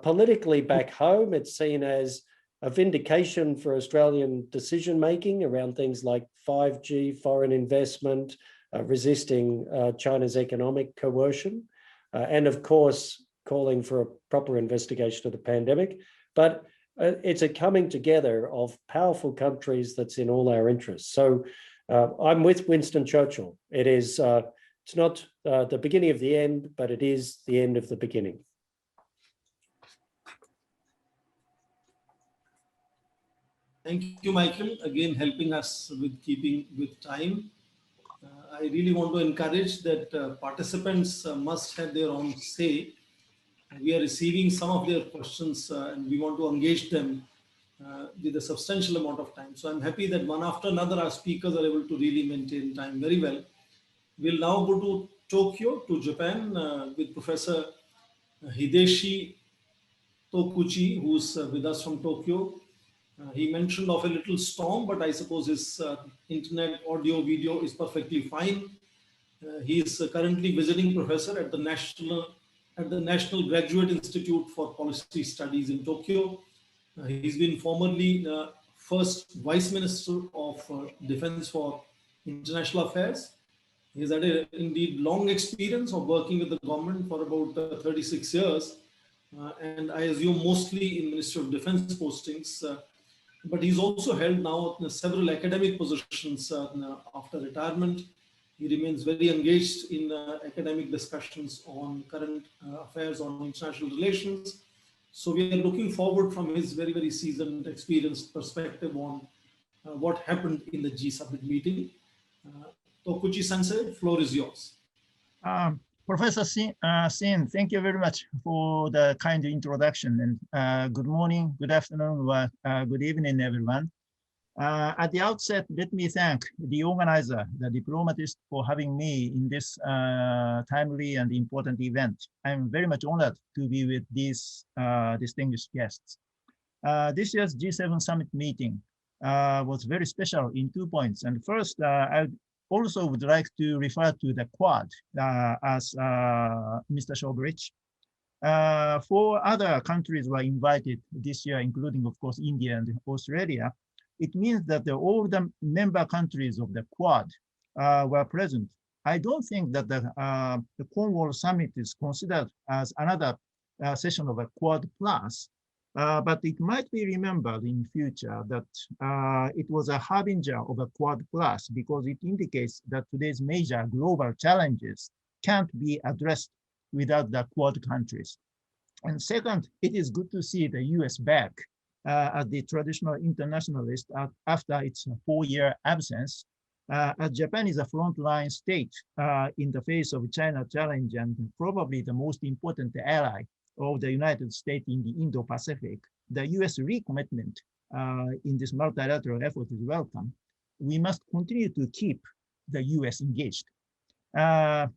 Politically back home, it's seen as a vindication for Australian decision-making around things like 5G, foreign investment, resisting China's economic coercion, and of course, calling for a proper investigation of the pandemic. But it's a coming together of powerful countries that's in all our interests. So I'm with Winston Churchill. It's not the beginning of the end, but it is the end of the beginning. Thank you, Michael, again helping us with keeping with time. I really want to encourage that participants must have their own say. We are receiving some of their questions and we want to engage them with a substantial amount of time. So I'm happy that one after another our speakers are able to really maintain time very well. We'll now go to Tokyo, to Japan, with Professor Hideshi Tokuchi, who's with us from Tokyo. He mentioned of a little storm, but I suppose his internet audio video is perfectly fine. He is currently visiting professor at the National Graduate Institute for Policy Studies in Tokyo. He's been formerly first Vice Minister of Defense for International Affairs. He's had a indeed long experience of working with the government for about 36 years. And I assume mostly in Ministry of Defense postings. But he's also held now several academic positions after retirement. He remains very engaged in academic discussions on current affairs, on international relations. So we are looking forward from his very, very seasoned, experienced perspective on what happened in the G7 meeting. Tokuchi Sensei, floor is yours. Professor Sin, thank you very much for the kind introduction, and good morning, good afternoon, or good evening, everyone. At the outset, let me thank the organizer, the Diplomatist, for having me in this timely and important event. I'm very much honored to be with these distinguished guests. This year's G7 summit meeting was very special in 2 points. And first, I also would like to refer to the Quad as Mr. Shobridge. 4 other countries were invited this year, including, of course, India and Australia. It means that all the member countries of the Quad were present. I don't think that the Cornwall Summit is considered as another session of a Quad Plus, but it might be remembered in future that it was a harbinger of a Quad Plus because it indicates that today's major global challenges can't be addressed without the Quad countries. And second, it is good to see the US back as the traditional internationalist after its 4-year absence, as Japan is a frontline state in the face of China challenge and probably the most important ally of the United States in the Indo-Pacific. The US recommitment in this multilateral effort is welcome. We must continue to keep the US engaged. As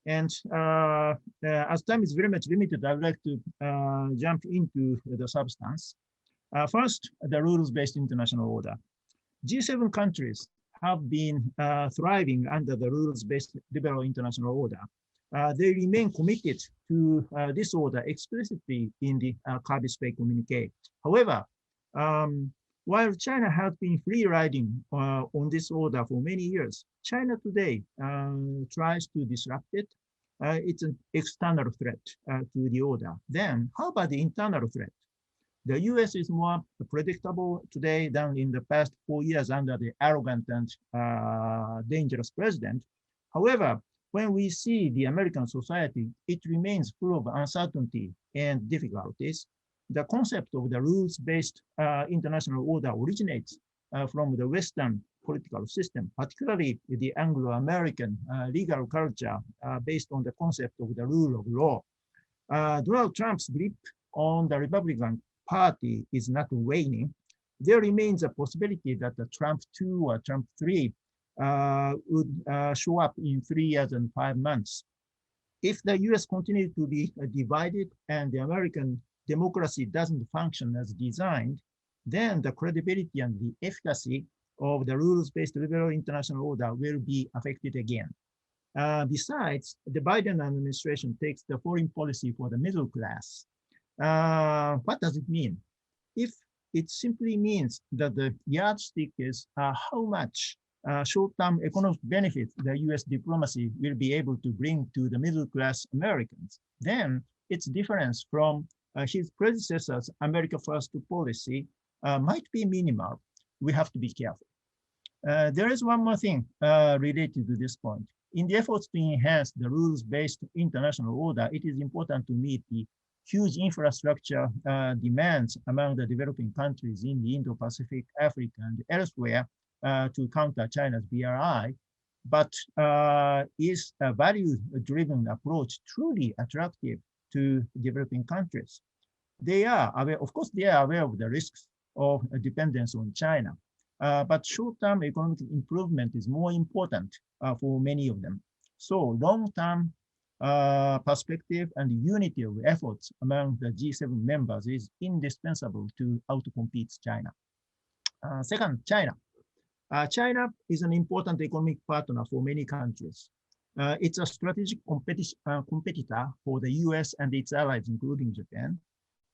time is very much limited, I would like to jump into the substance. First, the rules-based international order. G7 countries have been thriving under the rules-based liberal international order. They remain committed to this order explicitly in the Cardiff-Bay communique. However, while China has been free riding on this order for many years, China today tries to disrupt it. It's an external threat to the order. Then, how about the internal threat? The US is more predictable today than in the past 4 years under the arrogant and dangerous president. However, when we see the American society, it remains full of uncertainty and difficulties. The concept of the rules-based international order originates from the Western political system, particularly the Anglo-American legal culture based on the concept of the rule of law. Donald Trump's grip on the Republican Party is not waning. There remains a possibility that the Trump 2 or Trump 3 would show up in 3 years and 5 months. If the US continues to be divided and the American democracy doesn't function as designed, then the credibility and the efficacy of the rules-based liberal international order will be affected again. Besides, the Biden administration takes the foreign policy for the middle class. What does it mean? If it simply means that the yardstick is how much short-term economic benefits the US diplomacy will be able to bring to the middle-class Americans, then its difference from his predecessor's America First policy might be minimal. We have to be careful. There is one more thing related to this point. In the efforts to enhance the rules-based international order, it is important to meet the huge infrastructure demands among the developing countries in the Indo-Pacific, Africa, and elsewhere to counter China's BRI. But is a value-driven approach truly attractive to developing countries? They are aware, of course, they are aware of the risks of dependence on China. But short-term economic improvement is more important for many of them. So long-term perspective and unity of efforts among the G7 members is indispensable to outcompete China. Second, China. China is an important economic partner for many countries. It's a strategic competitor for the US and its allies, including Japan.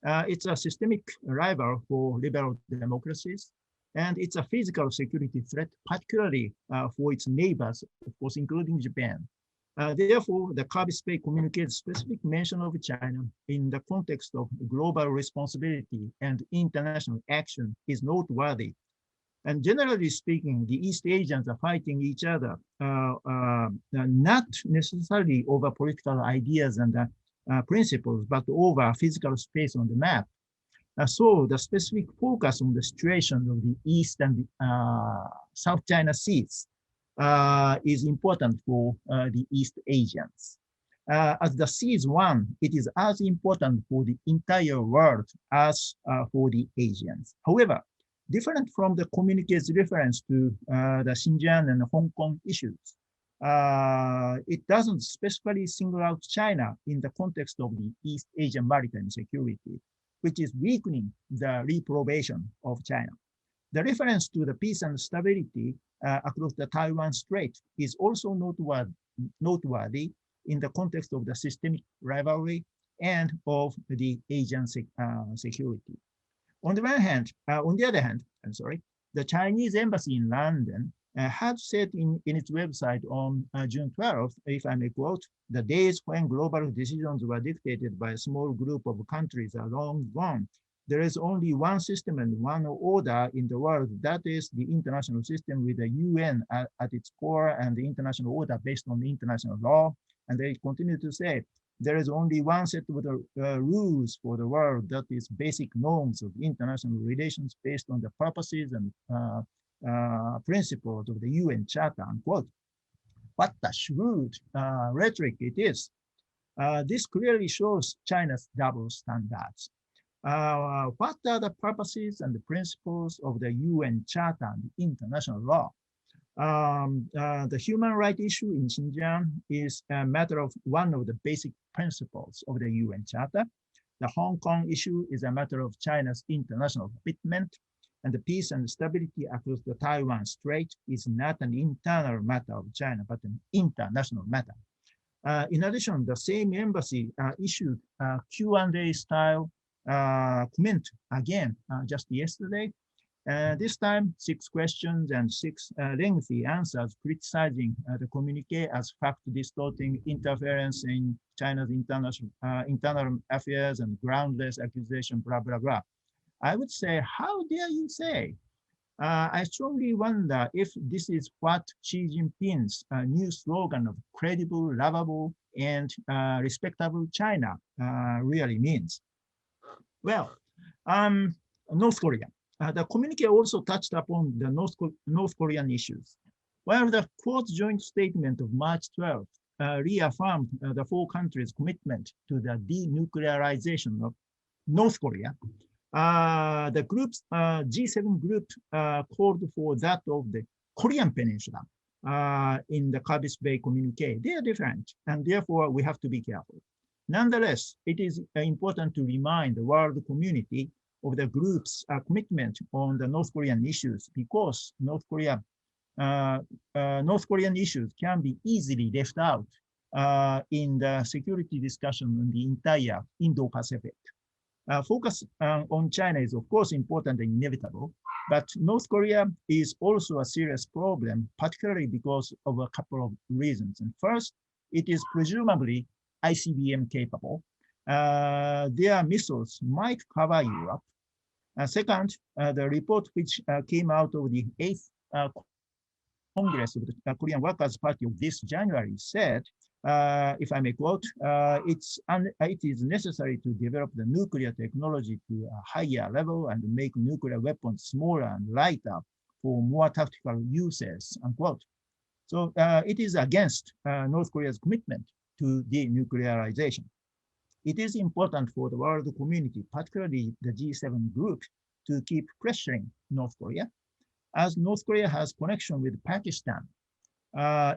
It's a systemic rival for liberal democracies. And it's a physical security threat, particularly for its neighbors, of course, including Japan. Therefore, the Cardiff-Bay communicates specific mention of China in the context of global responsibility and international action is noteworthy. And generally speaking, the East Asians are fighting each other, not necessarily over political ideas and principles, but over physical space on the map. So the specific focus on the situation of the East and South China Seas is important for the East Asians. As the sea is one, it is as important for the entire world as for the Asians. However, different from the communique's reference to the Xinjiang and Hong Kong issues, it doesn't specifically single out China in the context of the East Asian maritime security, which is weakening the reprobation of China. The reference to the peace and stability across the Taiwan Strait is also noteworthy in the context of the systemic rivalry and of the Asian security. On the other hand, the Chinese embassy in London had said in its website on June 12th, if I may quote, "The days when global decisions were dictated by a small group of countries are long gone. There is only one system and one order in the world, that is the international system with the UN at its core and the international order based on the international law." And they continue to say, "There is only one set of rules for the world, that is basic norms of international relations based on the purposes and principles of the UN Charter," unquote. What a shrewd rhetoric it is. This clearly shows China's double standards. What are the purposes and the principles of the UN Charter and international law? The human rights issue in Xinjiang is a matter of one of the basic principles of the UN Charter. The Hong Kong issue is a matter of China's international commitment, and the peace and stability across the Taiwan Strait is not an internal matter of China, but an international matter. In addition, the same embassy issued a Q&A style comment again just yesterday. This time, 6 questions and 6 lengthy answers criticizing the communique as fact-distorting interference in China's internal affairs and groundless accusation, blah, blah, blah. I would say, how dare you say? I strongly wonder if this is what Xi Jinping's new slogan of credible, lovable, and respectable China really means. Well, North Korea. The communique also touched upon the North Korean issues. While the quote joint statement of March 12th reaffirmed the 4 countries' commitment to the denuclearization of North Korea, the group's G7 group called for that of the Korean Peninsula in the Carbis Bay communique. They are different, and therefore we have to be careful. Nonetheless, it is important to remind the world community of the group's commitment on the North Korean issues, because North Korean issues can be easily left out in the security discussion in the entire Indo-Pacific. Focus on China is of course important and inevitable, but North Korea is also a serious problem, particularly because of a couple of reasons. And first, it is presumably ICBM capable. Their missiles might cover Europe. Second, the report which came out of the 8th Congress of the Korean Workers' Party of this January said, if I may quote, it is necessary to develop the nuclear technology to a higher level and make nuclear weapons smaller and lighter for more tactical uses, unquote. So it is against North Korea's commitment to denuclearization. It is important for the world community, particularly the G7 group, to keep pressuring North Korea. As North Korea has connection with Pakistan,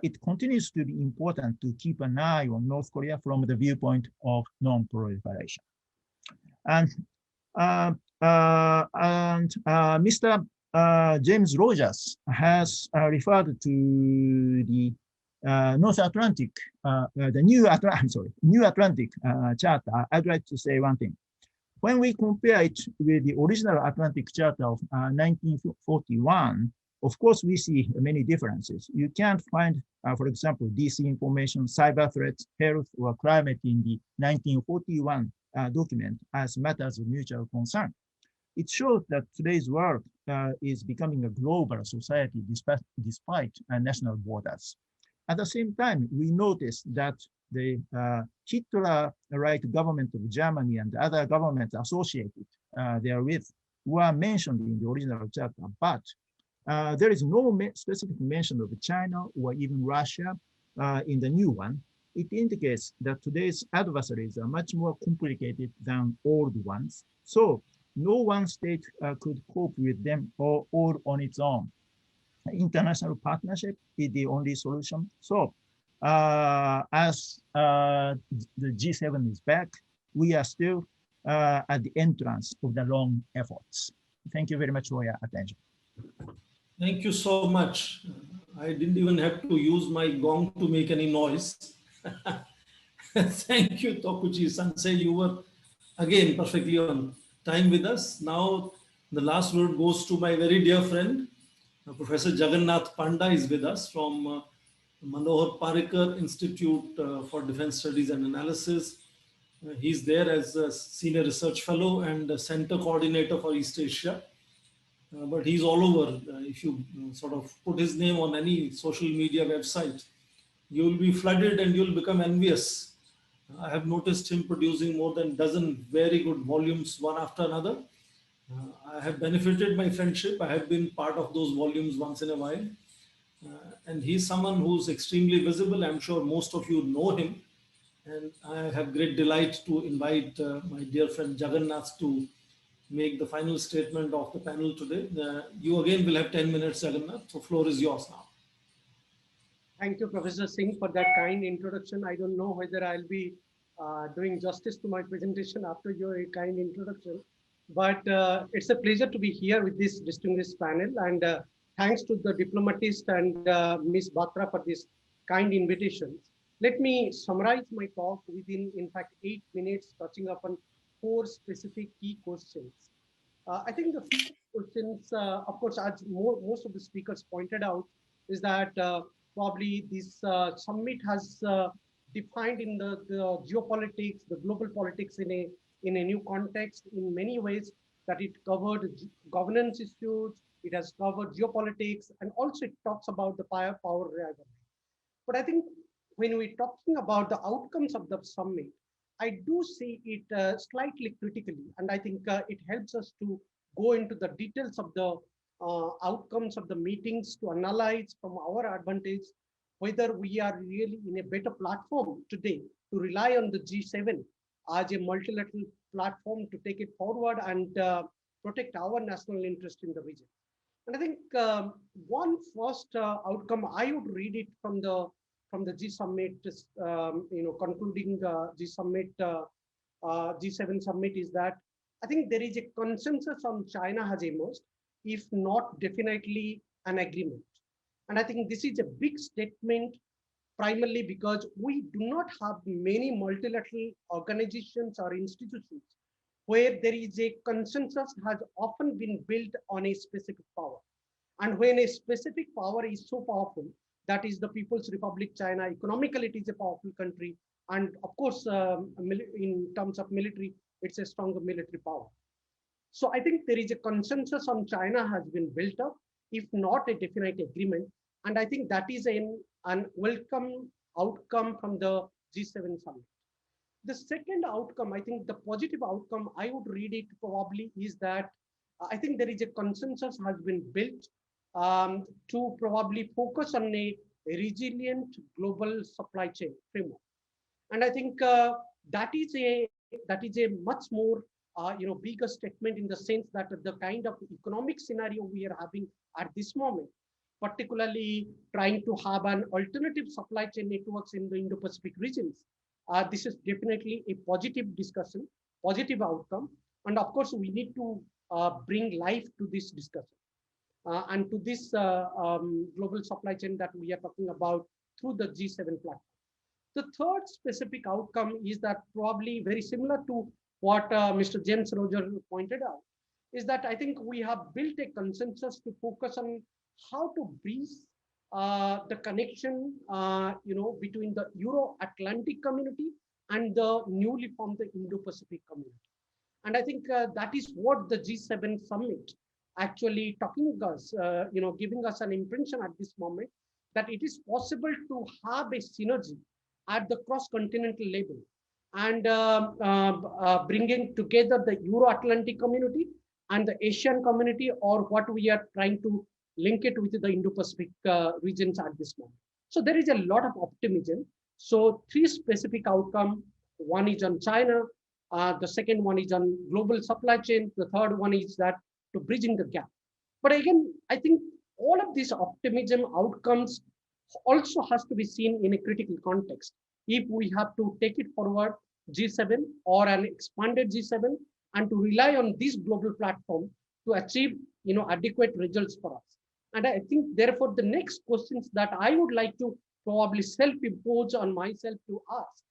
it continues to be important to keep an eye on North Korea from the viewpoint of non-proliferation. And Mr. James Rogers has referred to the North Atlantic, the New Atlantic Charter. I'd like to say one thing. When we compare it with the original Atlantic Charter of 1941, of course, we see many differences. You can't find, for example, disinformation, cyber threats, health, or climate in the 1941 document as matters of mutual concern. It shows that today's world is becoming a global society despite national borders. At the same time, we notice that the Hitler-like government of Germany and other governments associated therewith were mentioned in the original chapter, but there is no specific mention of China or even Russia in the new one. It indicates that today's adversaries are much more complicated than old ones. So no one state could cope with them all on its own. International partnership is the only solution. So as the G7 is back, we are still at the entrance of the long efforts. Thank you very much for your attention. Thank you so much. I didn't even have to use my gong to make any noise. Thank you, Tokuchi Sensei. You were again perfectly on time with us. Now, the last word goes to my very dear friend, Professor Jagannath Panda is with us from Manohar Parrikar Institute for Defense Studies and Analysis. He's there as a senior research fellow and a center coordinator for East Asia. But he's all over. If you sort of put his name on any social media website, you'll be flooded and you'll become envious. I have noticed him producing more than a dozen very good volumes, one after another. I have benefited my friendship. I have been part of those volumes once in a while. And he's someone who's extremely visible. I'm sure most of you know him. And I have great delight to invite my dear friend Jagannath to make the final statement of the panel today. You again will have 10 minutes, Jagannath. So floor is yours now. Thank you, Professor Singh, for that kind introduction. I don't know whether I'll be doing justice to my presentation after your kind introduction, but it's a pleasure to be here with this distinguished panel. And thanks to the Diplomatist and Ms. Batra for this kind invitation. Let me summarize my talk within, in fact, 8 minutes, touching upon 4 specific key questions. I think the first questions, of course, as most of the speakers pointed out, is that probably this summit has defined in the geopolitics, the global politics in a new context in many ways, that it covered governance issues, it has covered geopolitics, and also it talks about the power rivalry. But I think when we're talking about the outcomes of the summit, I do see it slightly critically, and I think it helps us to go into the details of the outcomes of the meetings to analyze from our advantage whether we are really in a better platform today to rely on the G7 as a multilateral platform to take it forward and protect our national interest in the region. And I think one first outcome, I would read it from the G Summit, concluding G Summit, G7 Summit, is that I think there is a consensus on China has emerged, if not definitely an agreement. And I think this is a big statement, primarily because we do not have many multilateral organizations or institutions where there is a consensus has often been built on a specific power. And when a specific power is so powerful, that is the People's Republic China, economically it is a powerful country. And of course, in terms of military, it's a stronger military power. So I think there is a consensus on China has been built up, if not a definite agreement. And I think that is an welcome outcome from the G7 summit. The second outcome, I think the positive outcome, I would read it probably is that I think there is a consensus has been built to probably focus on a resilient global supply chain framework. And I think that is a much more bigger statement in the sense that the kind of economic scenario we are having at this moment, particularly trying to have an alternative supply chain networks in the Indo-Pacific regions. This is definitely a positive discussion, positive outcome. And of course, we need to bring life to this discussion and to this global supply chain that we are talking about through the G7 platform. The third specific outcome is that probably very similar to what Mr. James Roger pointed out, is that I think we have built a consensus to focus on how to bridge the connection, between the Euro-Atlantic community and the newly formed the Indo-Pacific community. And I think that is what the G7 summit actually talking us, giving us an impression at this moment that it is possible to have a synergy at the cross-continental level and bringing together the Euro-Atlantic community and the Asian community, or what we are trying to link it with the Indo-Pacific regions at this moment. So there is a lot of optimism. So three specific outcomes. One is on China. The second one is on global supply chain. The third one is that to bridging the gap. But again, I think all of these optimism outcomes also has to be seen in a critical context. If we have to take it forward, G7 or an expanded G7, and to rely on this global platform to achieve adequate results for us. And I think therefore the next questions that I would like to probably self-impose on myself to ask,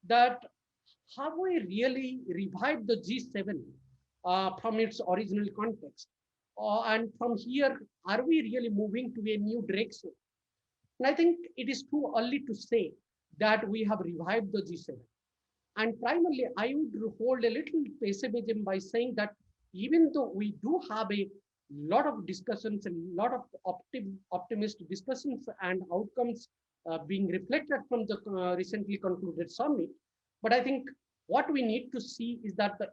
that have we really revived the G7 from its original context? And from here, are we really moving to a new direction? And I think it is too early to say that we have revived the G7. And primarily, I would hold a little pessimism by saying that even though we do have a lot of discussions and a lot of optimistic discussions and outcomes being reflected from the recently concluded summit, but I think what we need to see is that the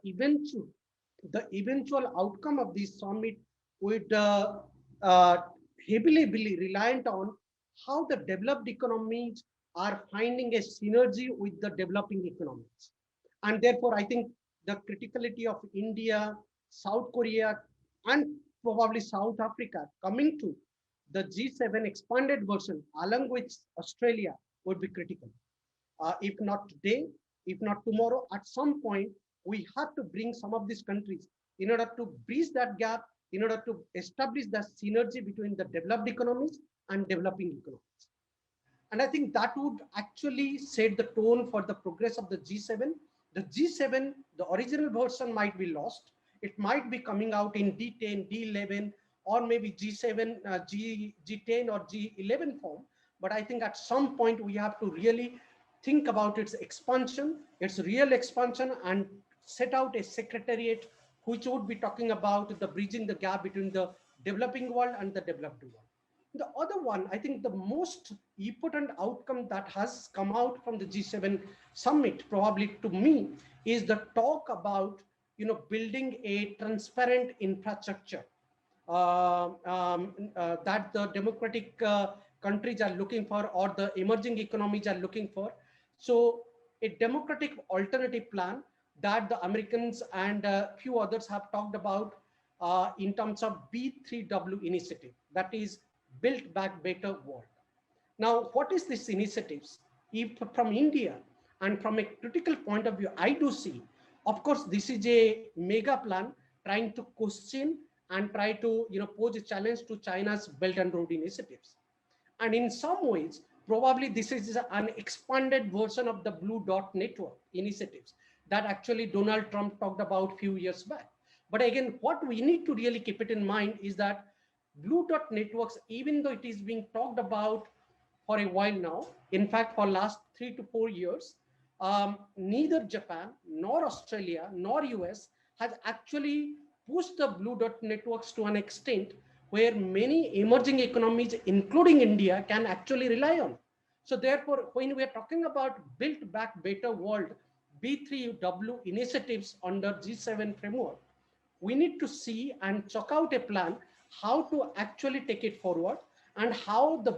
eventual outcome of this summit would heavily be reliant on how the developed economies are finding a synergy with the developing economies. And therefore, I think the criticality of India, South Korea, and probably South Africa coming to the G7 expanded version along with Australia would be critical. If not today, if not tomorrow, at some point, we have to bring some of these countries in order to bridge that gap, in order to establish the synergy between the developed economies and developing economies. And I think that would actually set the tone for the progress of the G7. The G7, the original version might be lost. It might be coming out in D10, D11, or maybe G7, G10 or G11 form. But I think at some point we have to really think about its expansion, its real expansion, and set out a secretariat which would be talking about the bridging the gap between the developing world and the developed world. The other one, I think the most important outcome that has come out from the G7 summit, probably to me, is the talk about building a transparent infrastructure that the democratic countries are looking for, or the emerging economies are looking for. So a democratic alternative plan that the Americans and a few others have talked about in terms of B3W initiative, that is Build Back Better World. Now, what is this initiatives? If from India and from a critical point of view, I do see, of course, this is a mega plan trying to question and try to pose a challenge to China's Belt and Road initiatives. And in some ways, probably this is an expanded version of the Blue Dot Network initiatives that actually Donald Trump talked about a few years back. But again, what we need to really keep it in mind is that Blue Dot networks, even though it is being talked about for a while now, in fact, for last 3 to 4 years, neither Japan, nor Australia, nor US has actually pushed the Blue Dot networks to an extent where many emerging economies, including India, can actually rely on. So therefore, when we are talking about Build Back Better World, B3W initiatives under G7 framework, we need to see and chalk out a plan how to actually take it forward, and how the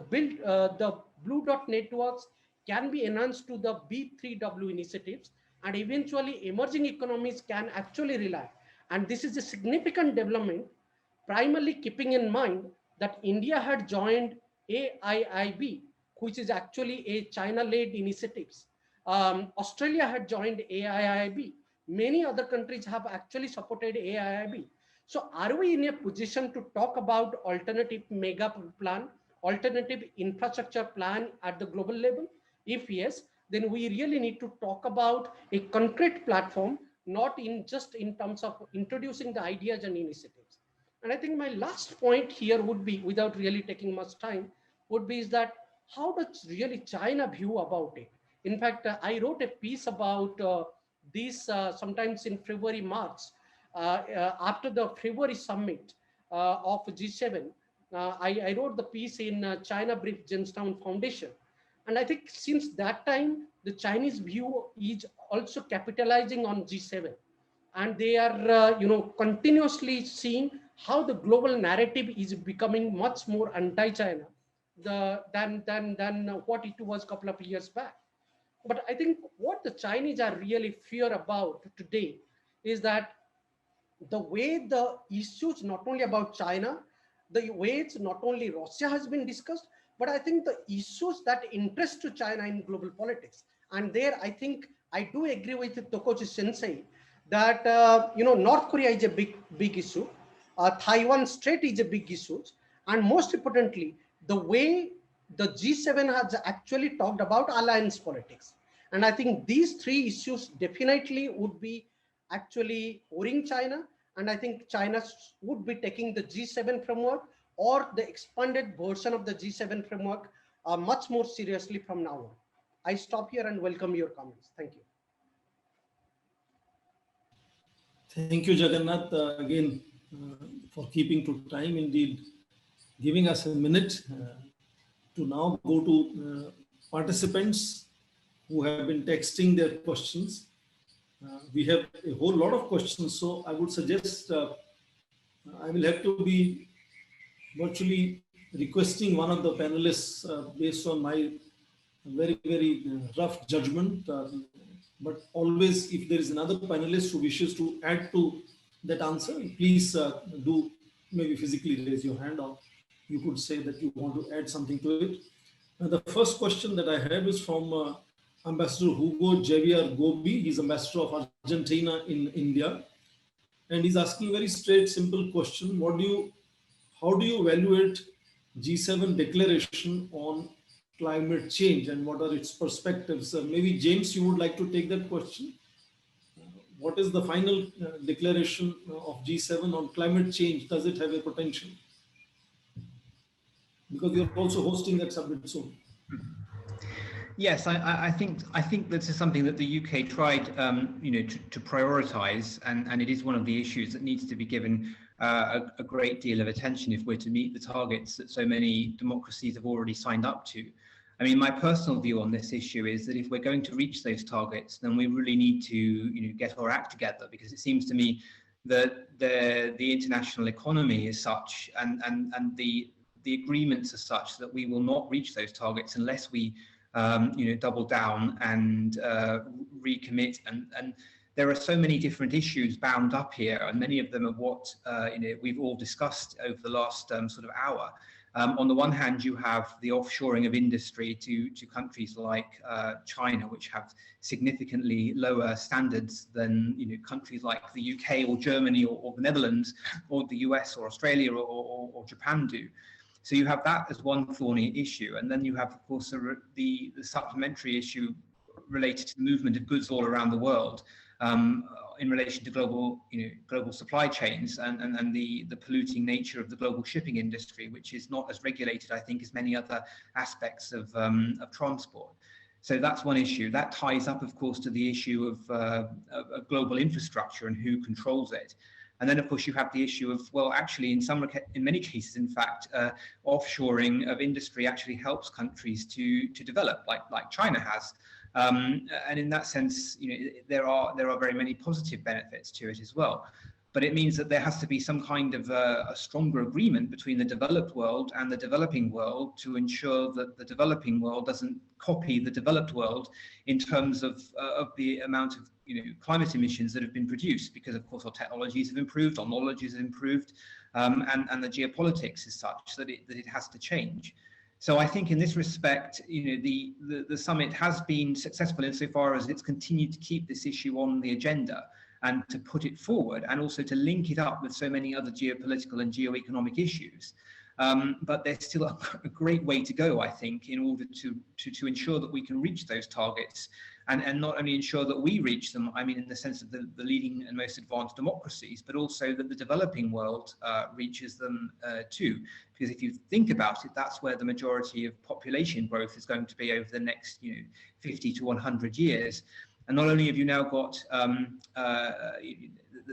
Blue Dot networks can be enhanced to the B3W initiatives, and eventually emerging economies can actually rely. And this is a significant development, primarily keeping in mind that India had joined AIIB, which is actually a China-led initiatives. Australia had joined AIIB. Many other countries have actually supported AIIB. So are we in a position to talk about alternative mega plan, alternative infrastructure plan at the global level? If yes, then we really need to talk about a concrete platform, not in just in terms of introducing the ideas and initiatives. And I think my last point here would be, without really taking much time, would be is that how does really China view about it? In fact, I wrote a piece about these sometimes in February, March, after the February summit of G7, I wrote the piece in China Brief Jamestown Foundation. And I think since that time, the Chinese view is also capitalizing on G7. And they are, continuously seeing how the global narrative is becoming much more anti-China than what it was a couple of years back. But I think what the Chinese are really fear about today is that the way the issues not only about China, the way it's not only Russia has been discussed, but I think the issues that interest to China in global politics. And there, I think I do agree with Tokochi Sensei that North Korea is a big issue, Taiwan Strait is a big issue, and most importantly, the way the G7 has actually talked about alliance politics. And I think these three issues definitely would be actually worrying China. And I think China would be taking the G7 framework or the expanded version of the G7 framework much more seriously from now on. I stop here and welcome your comments. Thank you. Thank you, Jagannath, again for keeping to time, indeed, giving us a minute to now go to participants who have been texting their questions. We have a whole lot of questions, so I would suggest I will have to be virtually requesting one of the panelists based on my very rough judgment. But always, if there is another panelist who wishes to add to that answer, please do maybe physically raise your hand, or you could say that you want to add something to it. The first question that I have is from Ambassador Hugo Javier Gobi. He's Ambassador of Argentina in India. And he's asking a very straight, simple question. How do you evaluate G7 declaration on climate change, and what are its perspectives? Maybe James, you would like to take that question. What is the final declaration of G7 on climate change? Does it have a potential? Because you're also hosting that summit soon. Yes, I think this is something that the UK tried, to prioritise, and it is one of the issues that needs to be given a great deal of attention if we're to meet the targets that so many democracies have already signed up to. I mean, my personal view on this issue is that if we're going to reach those targets, then we really need to, get our act together, because it seems to me that the international economy is such, and the agreements are such, that we will not reach those targets unless we double down and recommit. And there are so many different issues bound up here, and many of them are what we've all discussed over the last sort of hour. On the one hand, you have the offshoring of industry to countries like China, which have significantly lower standards than countries like the UK or Germany or the Netherlands or the US or Australia or Japan do. So you have that as one thorny issue, and then you have, of course, the supplementary issue related to the movement of goods all around the world, in relation to global supply chains and the polluting nature of the global shipping industry, which is not as regulated, I think, as many other aspects of transport. So that's one issue. That ties up, of course, to the issue of global infrastructure and who controls it. And then, of course, you have the issue of, well, actually, in many cases, in fact, offshoring of industry actually helps countries to develop, like China has. And in that sense, there are very many positive benefits to it as well. But it means that there has to be some kind of a stronger agreement between the developed world and the developing world to ensure that the developing world doesn't copy the developed world in terms of the amount of climate emissions that have been produced, because of course our technologies have improved, our knowledge has improved, and the geopolitics is such that it has to change. So I think in this respect, the summit has been successful insofar as it's continued to keep this issue on the agenda and to put it forward, and also to link it up with so many other geopolitical and geoeconomic issues. But there's still a great way to go, I think, in order to ensure that we can reach those targets, and not only ensure that we reach them, I mean, in the sense of the leading and most advanced democracies, but also that the developing world reaches them too. Because if you think about it, that's where the majority of population growth is going to be over the next 50 to 100 years. And not only have you now got,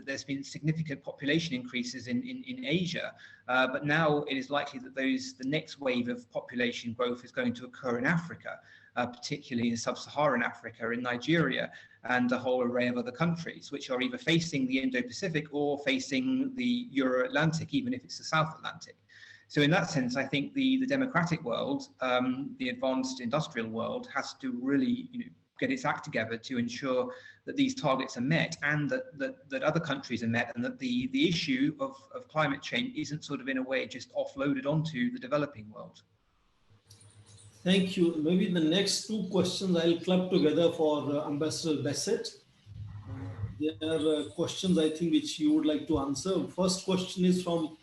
there's been significant population increases in Asia, but now it is likely that the next wave of population growth is going to occur in Africa, particularly in sub-Saharan Africa, in Nigeria, and a whole array of other countries, which are either facing the Indo-Pacific or facing the Euro-Atlantic, even if it's the South Atlantic. So in that sense, I think the democratic world, the advanced industrial world, has to really get its act together to ensure that these targets are met, and that other countries are met, and that the issue of climate change isn't sort of in a way just offloaded onto the developing world. Thank you. Maybe the next two questions I'll club together for Ambassador Bassett. There are questions I think which you would like to answer. First question is from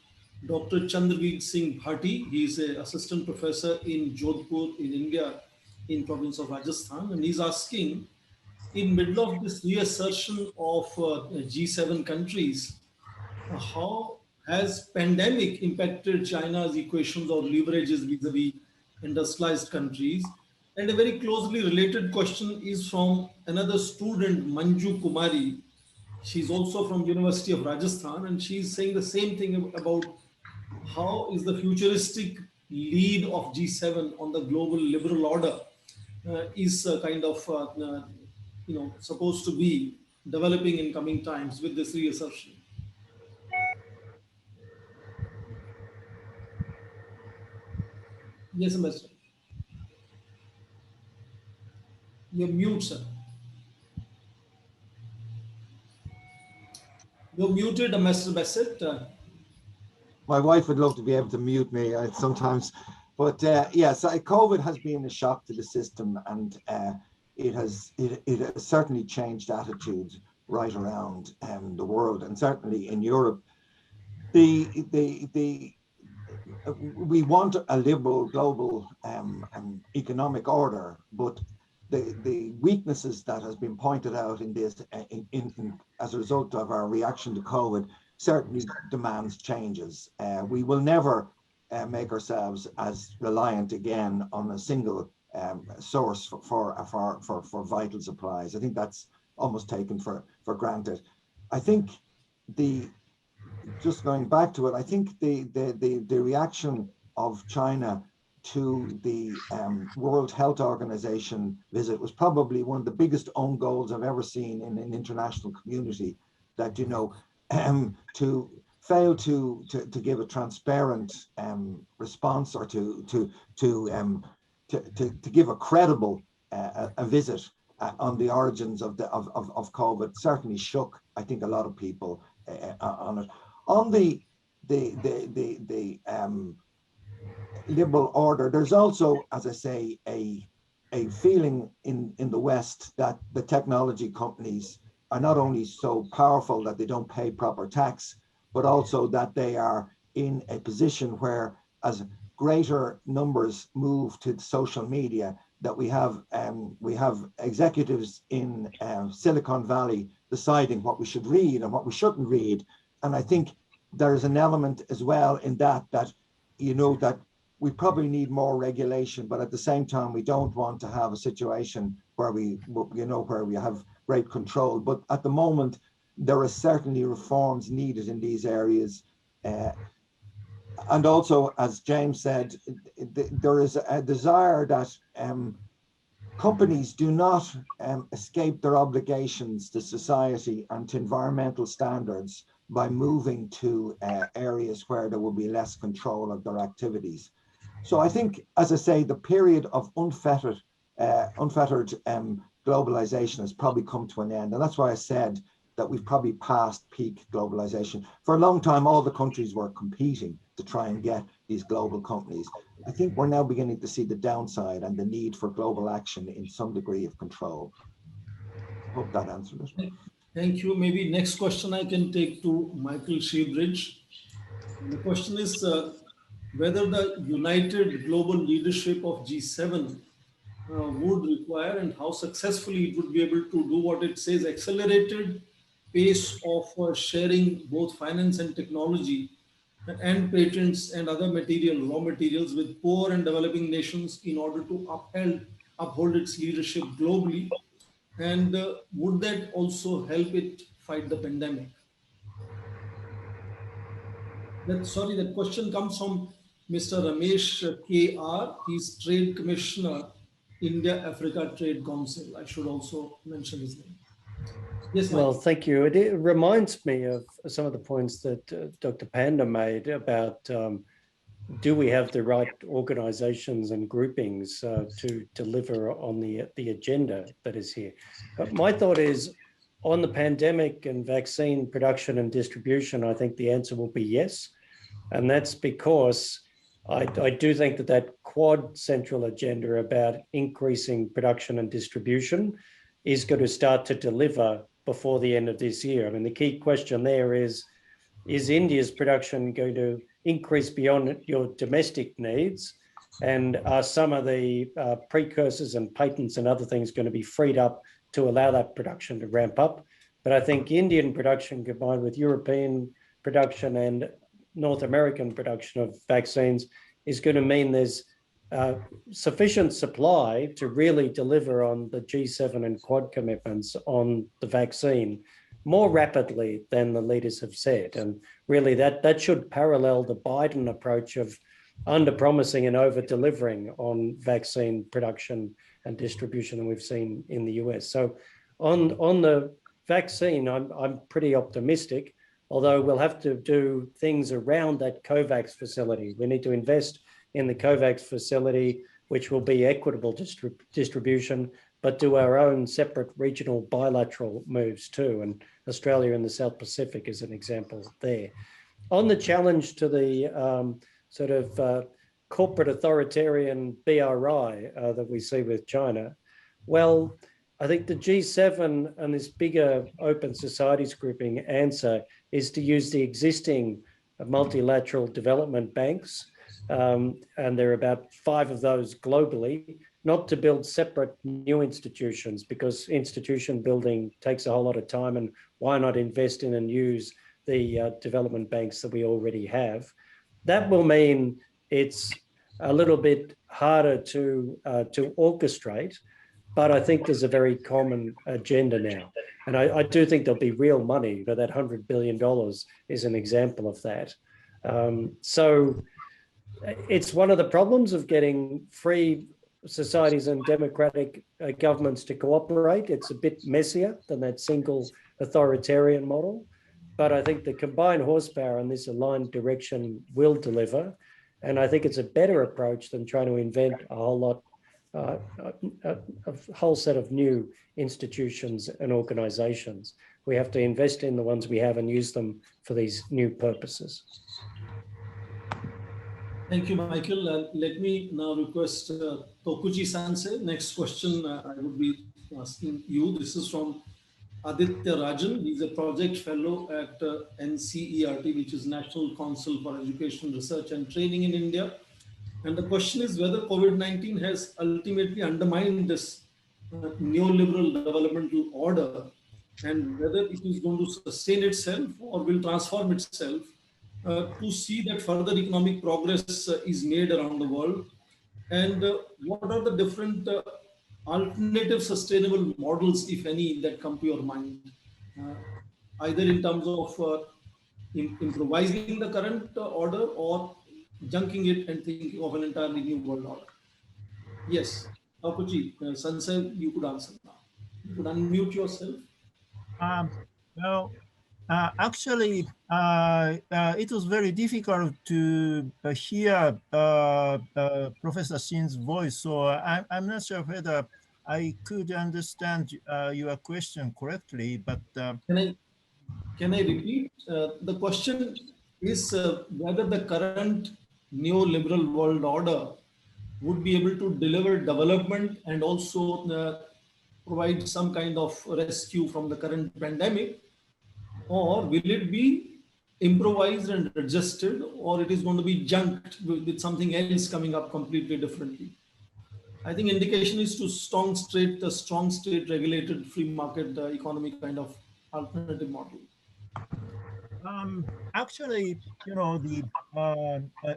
Dr. Chandraveer Singh Bhati. He is an assistant professor in Jodhpur in India, in province of Rajasthan, and he's asking, in middle of this reassertion of G7 countries, how has pandemic impacted China's equations or leverages vis-a-vis industrialized countries? And a very closely related question is from another student, Manju Kumari. She's also from University of Rajasthan, and she's saying the same thing about how is the futuristic lead of G7 on the global liberal order is kind of supposed to be developing in coming times with this reassertion. Yes, Ambassador. You're mute, sir. You're muted, Ambassador Bassett. My wife would love to be able to mute me sometimes, but yes, COVID has been a shock to the system, and it has certainly changed attitudes right around the world, and certainly in Europe. We want a liberal global economic order, but the weaknesses that has been pointed out in this as a result of our reaction to COVID certainly demands changes. We will never make ourselves as reliant again on a single source for vital supplies. I think that's almost taken for granted. I think just going back to it, I think the reaction of China to the World Health Organization visit was probably one of the biggest own goals I've ever seen in an international community. That to fail to give a transparent response, or to give a credible a visit on the origins of COVID certainly shook, I think, a lot of people on it. On the liberal order, there's also, as I say, a feeling in the West that the technology companies are not only so powerful that they don't pay proper tax, but also that they are in a position where, as greater numbers move to social media, that we have executives in Silicon Valley deciding what we should read and what we shouldn't read. And I think there is an element as well in that that we probably need more regulation, but at the same time, we don't want to have a situation where we have great control. But at the moment, there are certainly reforms needed in these areas. And also, as James said, there is a desire that companies do not escape their obligations to society and to environmental standards by moving to areas where there will be less control of their activities. So I think, as I say, the period of unfettered globalization has probably come to an end. And that's why I said that we've probably passed peak globalization. For a long time, all the countries were competing to try and get these global companies. I think we're now beginning to see the downside and the need for global action in some degree of control. I hope that answered it. Thank you. Maybe next question I can take to Michael Sheebridge. The question is whether the united global leadership of G7 would require, and how successfully it would be able to do what it says, accelerated pace of sharing both finance and technology and patents and other raw materials with poor and developing nations in order to uphold its leadership globally. And would that also help it fight the pandemic? Sorry, that question comes from Mr. Ramesh KR. He's Trade Commissioner, India Africa Trade Council. I should also mention his name. Yes, Well, Mike. thank you. It reminds me of some of the points that Dr. Panda made about do we have the right organizations and groupings to deliver on the agenda that is here? But my thought is on the pandemic and vaccine production and distribution, I think the answer will be yes. And that's because I do think that Quad central agenda about increasing production and distribution is going to start to deliver before the end of this year. I mean, the key question there is India's production going to increase beyond your domestic needs? And are some of the precursors and patents and other things going to be freed up to allow that production to ramp up? But I think Indian production combined with European production and North American production of vaccines is going to mean there's sufficient supply to really deliver on the G7 and Quad commitments on the vaccine more rapidly than the leaders have said. And really that should parallel the Biden approach of under-promising and over-delivering on vaccine production and distribution that we've seen in the US. So on the vaccine, I'm pretty optimistic, although we'll have to do things around that COVAX facility. We need to invest in the COVAX facility, which will be equitable distribution, but do our own separate regional bilateral moves too. And Australia and the South Pacific is an example there. On the challenge to the corporate authoritarian BRI that we see with China, well, I think the G7 and this bigger open societies grouping answer is to use the existing multilateral development banks, and there are about 5 of those globally, not to build separate new institutions, because institution building takes a whole lot of time, and why not invest in and use the development banks that we already have? That will mean it's a little bit harder to orchestrate, but I think there's a very common agenda now. And I do think there'll be real money. That $100 billion is an example of that. So it's one of the problems of getting free societies and democratic governments to cooperate. It's a bit messier than that single authoritarian model. But I think the combined horsepower in this aligned direction will deliver. And I think it's a better approach than trying to invent a whole set of new institutions and organizations. We have to invest in the ones we have and use them for these new purposes. Thank you, Michael. Let me now request Tokuchi Sansei. Next question I would be asking you. This is from Aditya Rajan. He's a project fellow at NCERT, which is National Council for Education, Research and Training in India. And the question is whether COVID-19 has ultimately undermined this neoliberal developmental order, and whether it is going to sustain itself or will transform itself to see that further economic progress is made around the world. And what are the different alternative sustainable models, if any, that come to your mind, either in terms of improvising the current order or junking it and thinking of an entirely new world order? Yes, Takuchi, Sansei, you could answer now. You could unmute yourself. Well, actually, it was very difficult to hear Professor Shin's voice, so I'm not sure whether I could understand your question correctly, but... Can I repeat? The question is whether the current neoliberal world order would be able to deliver development and also provide some kind of rescue from the current pandemic, or will it be improvised and adjusted, or it is going to be junked with something else coming up completely differently? I think indication is to strong state regulated free market economy kind of alternative model. Actually, you know,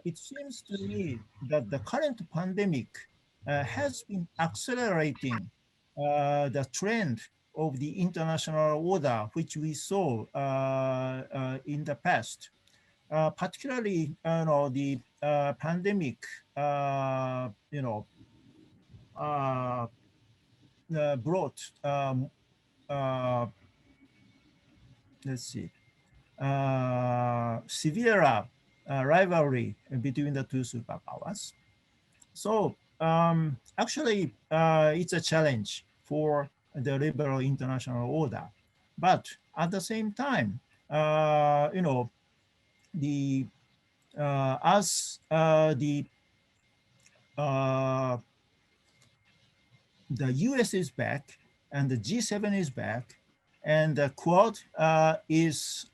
it seems to me that the current pandemic has been accelerating the trend of the international order, which we saw in the past, particularly the pandemic, brought let's see, severe rivalry between the two superpowers. So actually, it's a challenge for the liberal international order. But at the same time, the as uh, the US is back and the G7 is back and the Quad is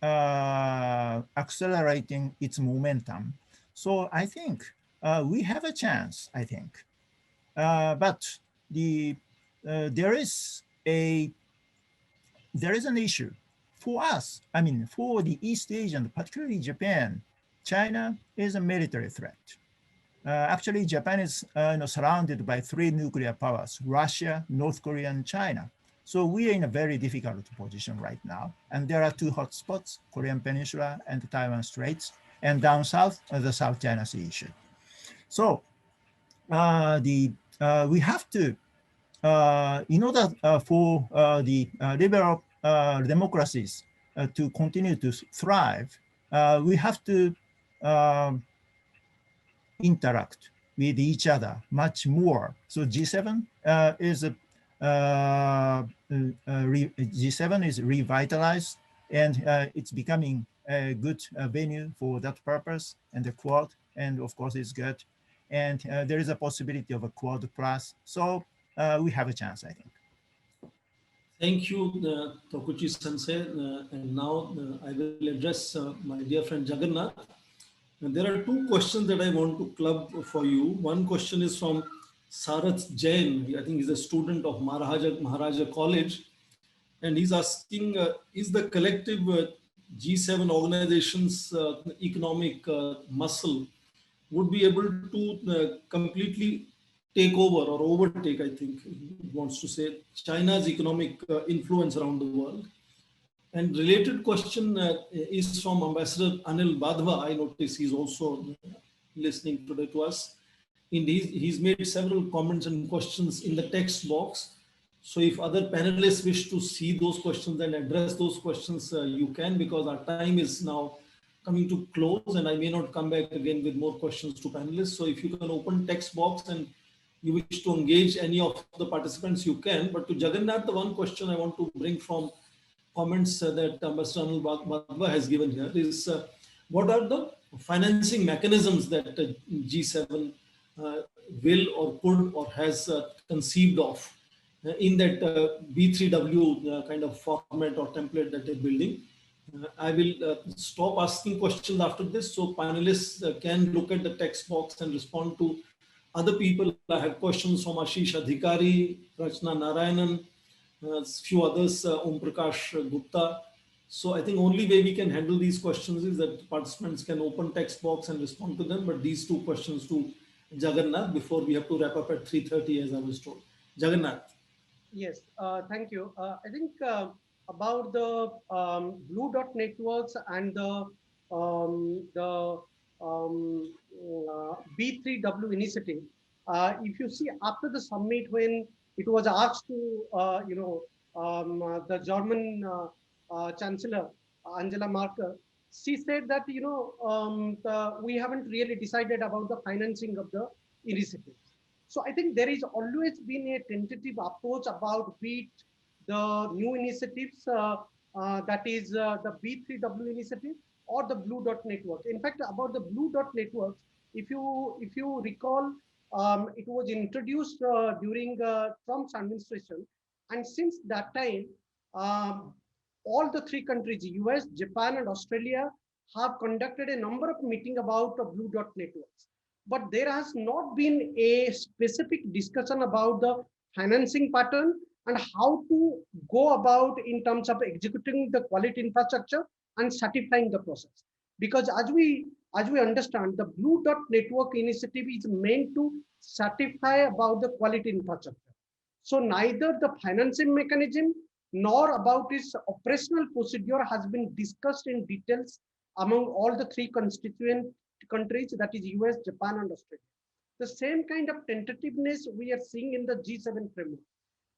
accelerating its momentum. So I think we have a chance, I think. But there is an issue for us. I mean, for the East Asian, particularly Japan, China is a military threat. Actually, Japan is surrounded by three nuclear powers: Russia, North Korea, and China. So we are in a very difficult position right now. And there are two hotspots: Korean Peninsula and the Taiwan Straits, and down south, the South China Sea issue. So we have to, in order for the liberal democracies to continue to thrive, we have to interact with each other much more. So G7 is G7 is revitalized, and it's becoming a good venue for that purpose. And the Quad, and of course, is good. And there is a possibility of a Quad plus. So we have a chance, I think. Thank you, Tokuchi Sensei. And now I will address my dear friend Jagannath. And there are two questions that I want to club for you. One question is from Sarath Jain. I think he's a student of Maharaja College. And he's asking, is the collective G7 organization's economic muscle would be able to completely take over or overtake, I think he wants to say, China's economic influence around the world? And related question is from Ambassador Anil Badhwa. I notice he's also listening today to us. Indeed, he's made several comments and questions in the text box. So if other panelists wish to see those questions and address those questions, you can, because our time is now coming to close and I may not come back again with more questions to panelists. So if you can open text box and you wish to engage any of the participants, you can. But to Jagannath, the one question I want to bring from comments that Ambassador Anil Badhwa has given here is what are the financing mechanisms that G7 will or could or has conceived of in that B3W kind of format or template that they're building. I will stop asking questions after this, so panelists can look at the text box and respond to other people. I have questions from Ashish Adhikari, Rachna Narayanan, a few others, Om Prakash Gupta. So I think only way we can handle these questions is that participants can open text box and respond to them. But these two questions to Jagannath before we have to wrap up at 3:30, as I was told. Jagannath. Yes, thank you. I think about the blue dot networks and the B3W initiative. If you see after the summit, when it was asked to the German Chancellor Angela Merkel, she said that we haven't really decided about the financing of the initiatives. So I think there is always been a tentative approach about the new initiatives, that is the B3W initiative or the Blue Dot Network. In fact, about the Blue Dot Networks, if you recall, it was introduced during Trump's administration, and since that time, all the three countries, US, Japan, and Australia, have conducted a number of meetings about Blue Dot Networks. But there has not been a specific discussion about the financing pattern and how to go about in terms of executing the quality infrastructure and certifying the process. Because as we understand, the Blue Dot Network initiative is meant to certify about the quality infrastructure. So neither the financing mechanism nor about its operational procedure has been discussed in details among all the three constituent countries, that is US, Japan, and Australia. The same kind of tentativeness we are seeing in the G7 framework.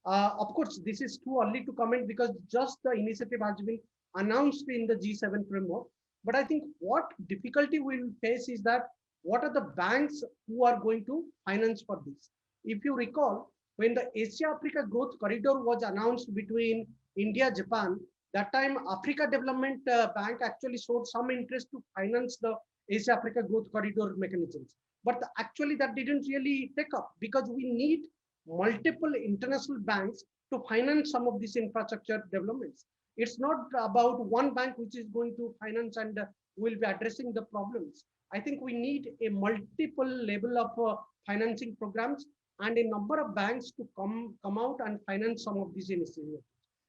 Of course, this is too early to comment because just the initiative has been announced in the G7 framework. But I think what difficulty we will face is that what are the banks who are going to finance for this? If you recall, when the Asia-Africa Growth Corridor was announced between India, Japan, that time Africa Development Bank actually showed some interest to finance the Asia-Africa Growth Corridor mechanisms. But actually that didn't really take up because we need multiple international banks to finance some of these infrastructure developments. It's not about one bank which is going to finance and will be addressing the problems. I think we need a multiple level of financing programs and a number of banks to come out and finance some of these initiatives.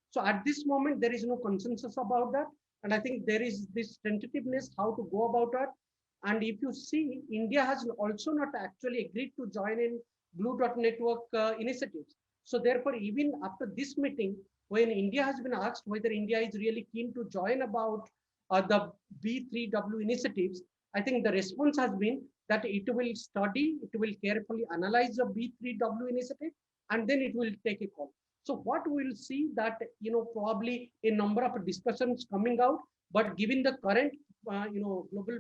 So at this moment, there is no consensus about that. And I think there is this tentativeness how to go about it. And if you see, India has also not actually agreed to join in Blue Dot Network initiatives. So therefore, even after this meeting, when India has been asked whether India is really keen to join about the B3W initiatives, I think the response has been that it will study, it will carefully analyze the B3W initiative, and then it will take a call. So what we'll see that, probably a number of discussions coming out, but given the current, global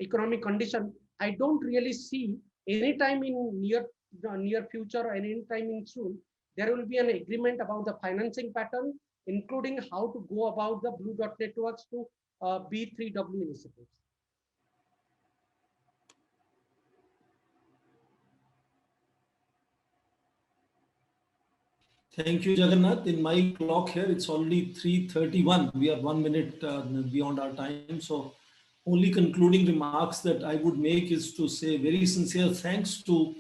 economic condition, I don't really see anytime in near future or anytime in soon, there will be an agreement about the financing pattern, including how to go about the Blue Dot networks to B3W initiatives. Thank you, Jagannath. In my clock here, it's only 3:31. We are 1 minute beyond our time. So only concluding remarks that I would make is to say very sincere thanks to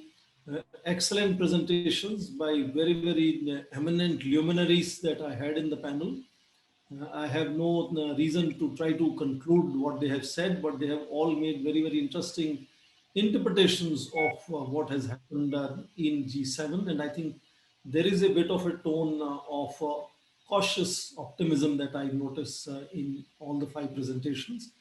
excellent presentations by very, very eminent luminaries that I had in the panel. I have no reason to try to conclude what they have said, but they have all made very, very interesting interpretations of what has happened in G7. And I think there is a bit of a tone of cautious optimism that I notice in all the 5 presentations.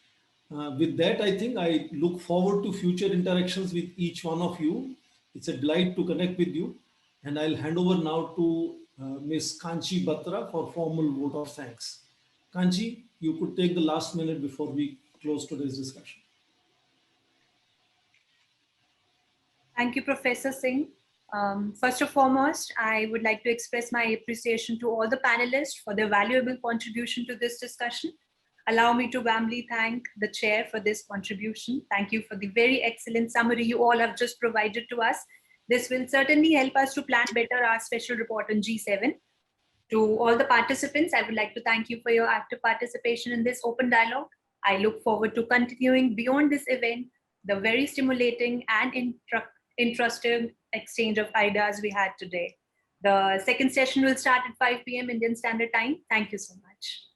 With that, I think I look forward to future interactions with each one of you. It's a delight to connect with you. And I'll hand over now to Ms. Kanchi Batra for formal vote of thanks. Kanchi, you could take the last minute before we close today's discussion. Thank you, Professor Singh. First and foremost, I would like to express my appreciation to all the panelists for their valuable contribution to this discussion. Allow me to warmly thank the chair for this contribution. Thank you for the very excellent summary you all have just provided to us. This will certainly help us to plan better our special report on G7. To all the participants, I would like to thank you for your active participation in this open dialogue. I look forward to continuing beyond this event, the very stimulating and interesting exchange of ideas we had today. The second session will start at 5 p.m. Indian Standard Time. Thank you so much.